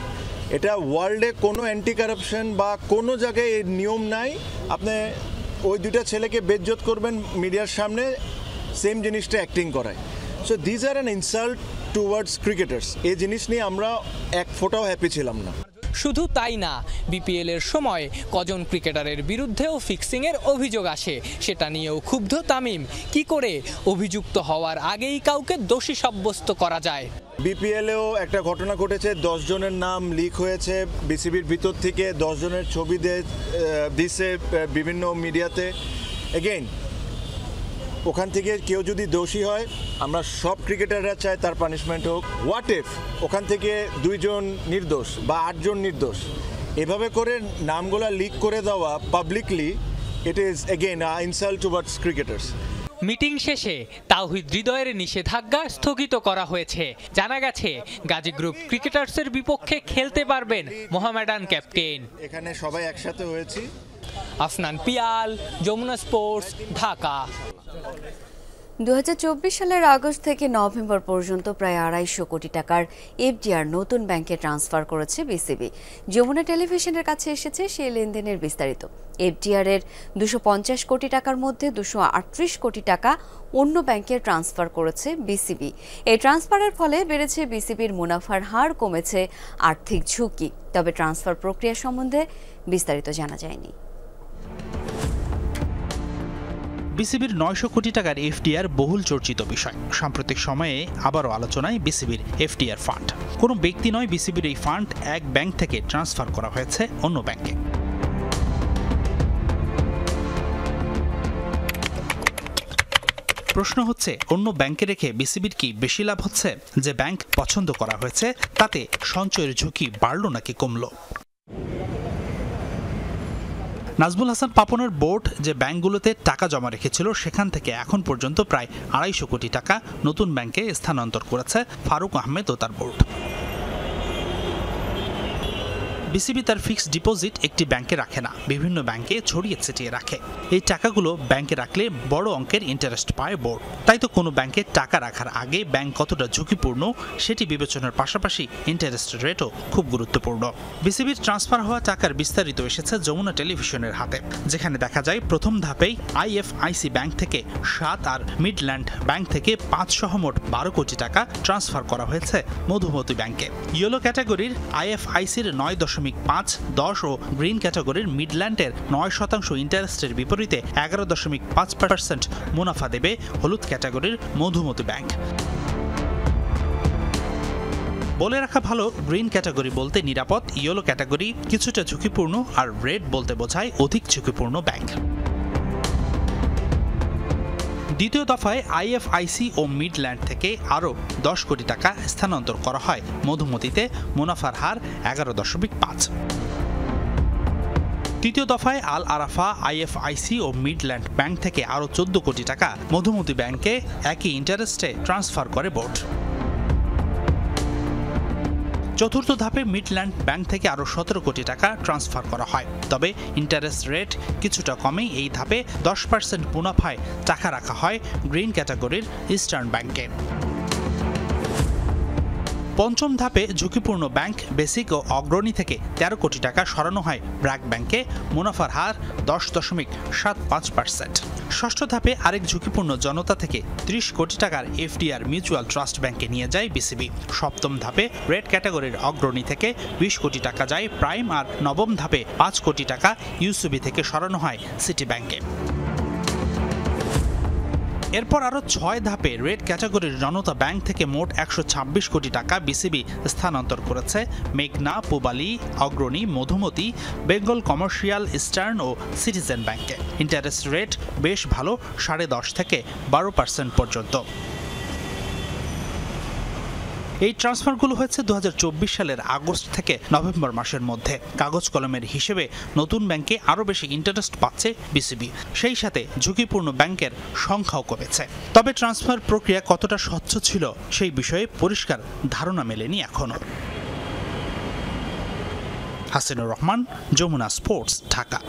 এটা ওয়ার্ল্ডে কোনো অ্যান্টি কারাপশন বা কোনো জায়গায় এই নিয়ম নাই। আপনি ওই 2টা ছেলেকে বেজ্জত করবেন মিডিয়ার সামনে, সেম জিনিসটা অ্যাক্টিং করায়। So these are an insult towards cricketers. এই জিনিস নিয়ে আমরা এক ফোঁটাও হ্যাপি ছিলাম না। শুধু তাই না, বিপিএল এর সময় কজন ক্রিকেটারের বিরুদ্ধেও ফিক্সিংয়ের অভিযোগ আসে। সেটা নিয়েও ক্ষুব্ধ তামিম। কি করে অভিযুক্ত হওয়ার আগেই কাউকে দোষী সাব্যস্ত করা যায়? বিপিএলেও একটা ঘটনা ঘটেছে, 10 জনের নাম লিক হয়েছে বিসিবির ভিতর থেকে। 10 জনের ছবি দিছে বিভিন্ন মিডিয়াতে। এগেইন ওখান থেকে কেউ যদি দোষী হয়, আমরা সব ক্রিকেটাররা চাই তার পানিশমেন্ট হোক। হোয়াট ইফ ওখান থেকে 2 জন নির্দোষ বা 8 জন নির্দোষ, এভাবে করে নামগুলা লিক করে দেওয়া publicly, it is again insult towards cricketers. Meeting শেষে তাওহিদ হৃদয়ের নিষেধাজ্ঞা স্থগিত করা হয়েছে। জানা গেছে গাজী গ্রুপ ক্রিকেটার্সের বিপক্ষে খেলতে পারবেন মোহামেডান ক্যাপ্টেন। এখানে সবাই একসাথে হয়েছি। আফনান পিয়াল, যমুনা স্পোর্টস, ঢাকা। 2024 সালের আগস্ট থেকে নভেম্বর পর্যন্ত প্রায় 250 কোটি টাকার এফডিআর নতুন ব্যাংকে ট্রান্সফার করেছে বিসিবি। যমুনা টেলিভিশনের কাছে এসেছে সেই লেনদেনের বিস্তারিত। এফডিআর এর 250 কোটি টাকার মধ্যে 238 কোটি টাকা অন্য ব্যাংকে ট্রান্সফার করেছে বিসিবি। এই ট্রান্সফারের ফলে বেড়েছে বিসিবির মুনাফার হার, কমেছে আর্থিক ঝুঁকি। তবে ট্রান্সফার প্রক্রিয়া সম্বন্ধে বিস্তারিত জানা যায়নি। বিসিবির 900 কোটি টাকার এফডিআর বহুল চর্চিত বিষয়। সাম্প্রতিক সময়ে আবারও আলোচনায় বিসিবির এফডিআর ফান্ড। কোনো ব্যক্তি নয়, বিসিবির এই ফান্ড এক ব্যাংক থেকে ট্রান্সফার করা হয়েছে অন্য ব্যাংকে। প্রশ্ন হচ্ছে, অন্য ব্যাংকে রেখে বিসিবির কি বেশি লাভ হচ্ছে? যে ব্যাংক পছন্দ করা হয়েছে তাতে সঞ্চয়ের ঝুঁকি বাড়ল নাকি কমল? নাজমুল হাসান পাপনের বোর্ড যে ব্যাংকগুলোতে টাকা জমা রেখেছিল সেখান থেকে এখন পর্যন্ত প্রায় 250 কোটি টাকা নতুন ব্যাংকে স্থানান্তর করেছে ফারুক আহমেদ ও তার বোর্ড। বিসিবি তার ফিক্সড ডিপোজিট একটি ব্যাংকে রাখে না, বিভিন্ন ব্যাংকে ছড়িয়ে ছিটিয়ে রাখে। এই টাকাগুলো ব্যাংকে রাখলে বড় অঙ্কের ইন্টারেস্ট পায় বোর্ড। তাই তো কোনো ব্যাংকে টাকা রাখার আগে ব্যাংক কতটা ঝুঁকিপূর্ণ সেটি বিবেচনার পাশাপাশি ইন্টারেস্ট রেটও খুব গুরুত্বপূর্ণ। বিসিবির ট্রান্সফার হওয়া টাকার বিস্তারিত এসেছে যমুনা টেলিভিশনের হাতে, যেখানে দেখা যায় প্রথম ধাপেই আইএফআইসি ব্যাংক থেকে 7 আর মিডল্যান্ড ব্যাংক থেকে 5 সহ মোট 12 কোটি টাকা ট্রান্সফার করা হয়েছে মধুমতি ব্যাংকে। ইয়েলো ক্যাটাগরির আইএফআইসির 9.5, 10 ও গ্রিন ক্যাটাগরির মিডল্যান্ডের 9% ইন্টারেস্টের বিপরীতে 11.5% মুনাফা দেবে হলুদ ক্যাটাগরির মধুমতি ব্যাংক। বলে রাখা ভালো, গ্রিন ক্যাটাগরি বলতে নিরাপদ, ইয়েলো ক্যাটাগরি কিছুটা ঝুঁকিপূর্ণ, আর রেড বলতে বোঝায় অধিক ঝুঁকিপূর্ণ ব্যাংক। দ্বিতীয় দফায় আইএফআইসি ও মিডল্যান্ড থেকে আরও 10 কোটি টাকা স্থানান্তর করা হয় মধুমতিতে, মুনাফার হার 11.5। তৃতীয় দফায় আল আরাফা, আইএফআইসি ও মিডল্যান্ড ব্যাংক থেকে আরও 14 কোটি টাকা মধুমতি ব্যাংকে একই ইন্টারেস্টে ট্রান্সফার করে বোর্ড। চতুর্থ ধাপে মিডল্যান্ড ব্যাংক থেকে আরও 17 কোটি টাকা ট্রান্সফার করা হয়, তবে ইন্টারেস্ট রেট কিছুটা কমে এই ধাপে 10% মুনাফায় টাকা রাখা হয় গ্রিন ক্যাটাগরির ইস্টার্ন ব্যাংকে। পঞ্চম ধাপে ঝুঁকিপূর্ণ ব্যাংক বেসিক ও অগ্রণী থেকে 13 কোটি টাকা সরানো হয় ব্র্যাক ব্যাংকে, মুনাফার হার 10.75%। ষষ্ঠ ধাপে আরেক ঝুঁকিপূর্ণ জনতা থেকে 30 কোটি টাকার এফডিআর মিউচুয়াল ট্রাস্ট ব্যাংকে নিয়ে যায় বিসিবি। সপ্তম ধাপে রেড ক্যাটাগরির অগ্রণী থেকে 20 কোটি টাকা যায় প্রাইম, আর নবম ধাপে 5 কোটি টাকা ইউসিবি থেকে সরানো হয় সিটি ব্যাংকে। এরপর আরও 6 ধাপে রেড ক্যাটাগরির জনতা ব্যাংক থেকে মোট 126 কোটি টাকা বিসিবি স্থানান্তর করেছে মেঘনা, পূবালী, অগ্রণী, মধুমতি, বেঙ্গল কমার্শিয়াল, ইস্টার্ন ও সিটিজেন ব্যাংকে। ইন্টারেস্ট রেট বেশ ভালো, 10.5 থেকে 12% পর্যন্ত। এই ট্রান্সফারগুলো হয়েছে 2024 সালের আগস্ট থেকে নভেম্বর মাসের মধ্যে। কাগজ কলমের হিসেবে নতুন ব্যাংকে আরও বেশি ইন্টারেস্ট পাচ্ছে বিসিবি, সেই সাথে ঝুঁকিপূর্ণ ব্যাংকের সংখ্যাও কমেছে। তবে ট্রান্সফার প্রক্রিয়া কতটা স্বচ্ছ ছিল সেই বিষয়ে পরিষ্কার ধারণা মেলেনি এখনো। হাসিনুর রহমান, যমুনা স্পোর্টস, ঢাকা।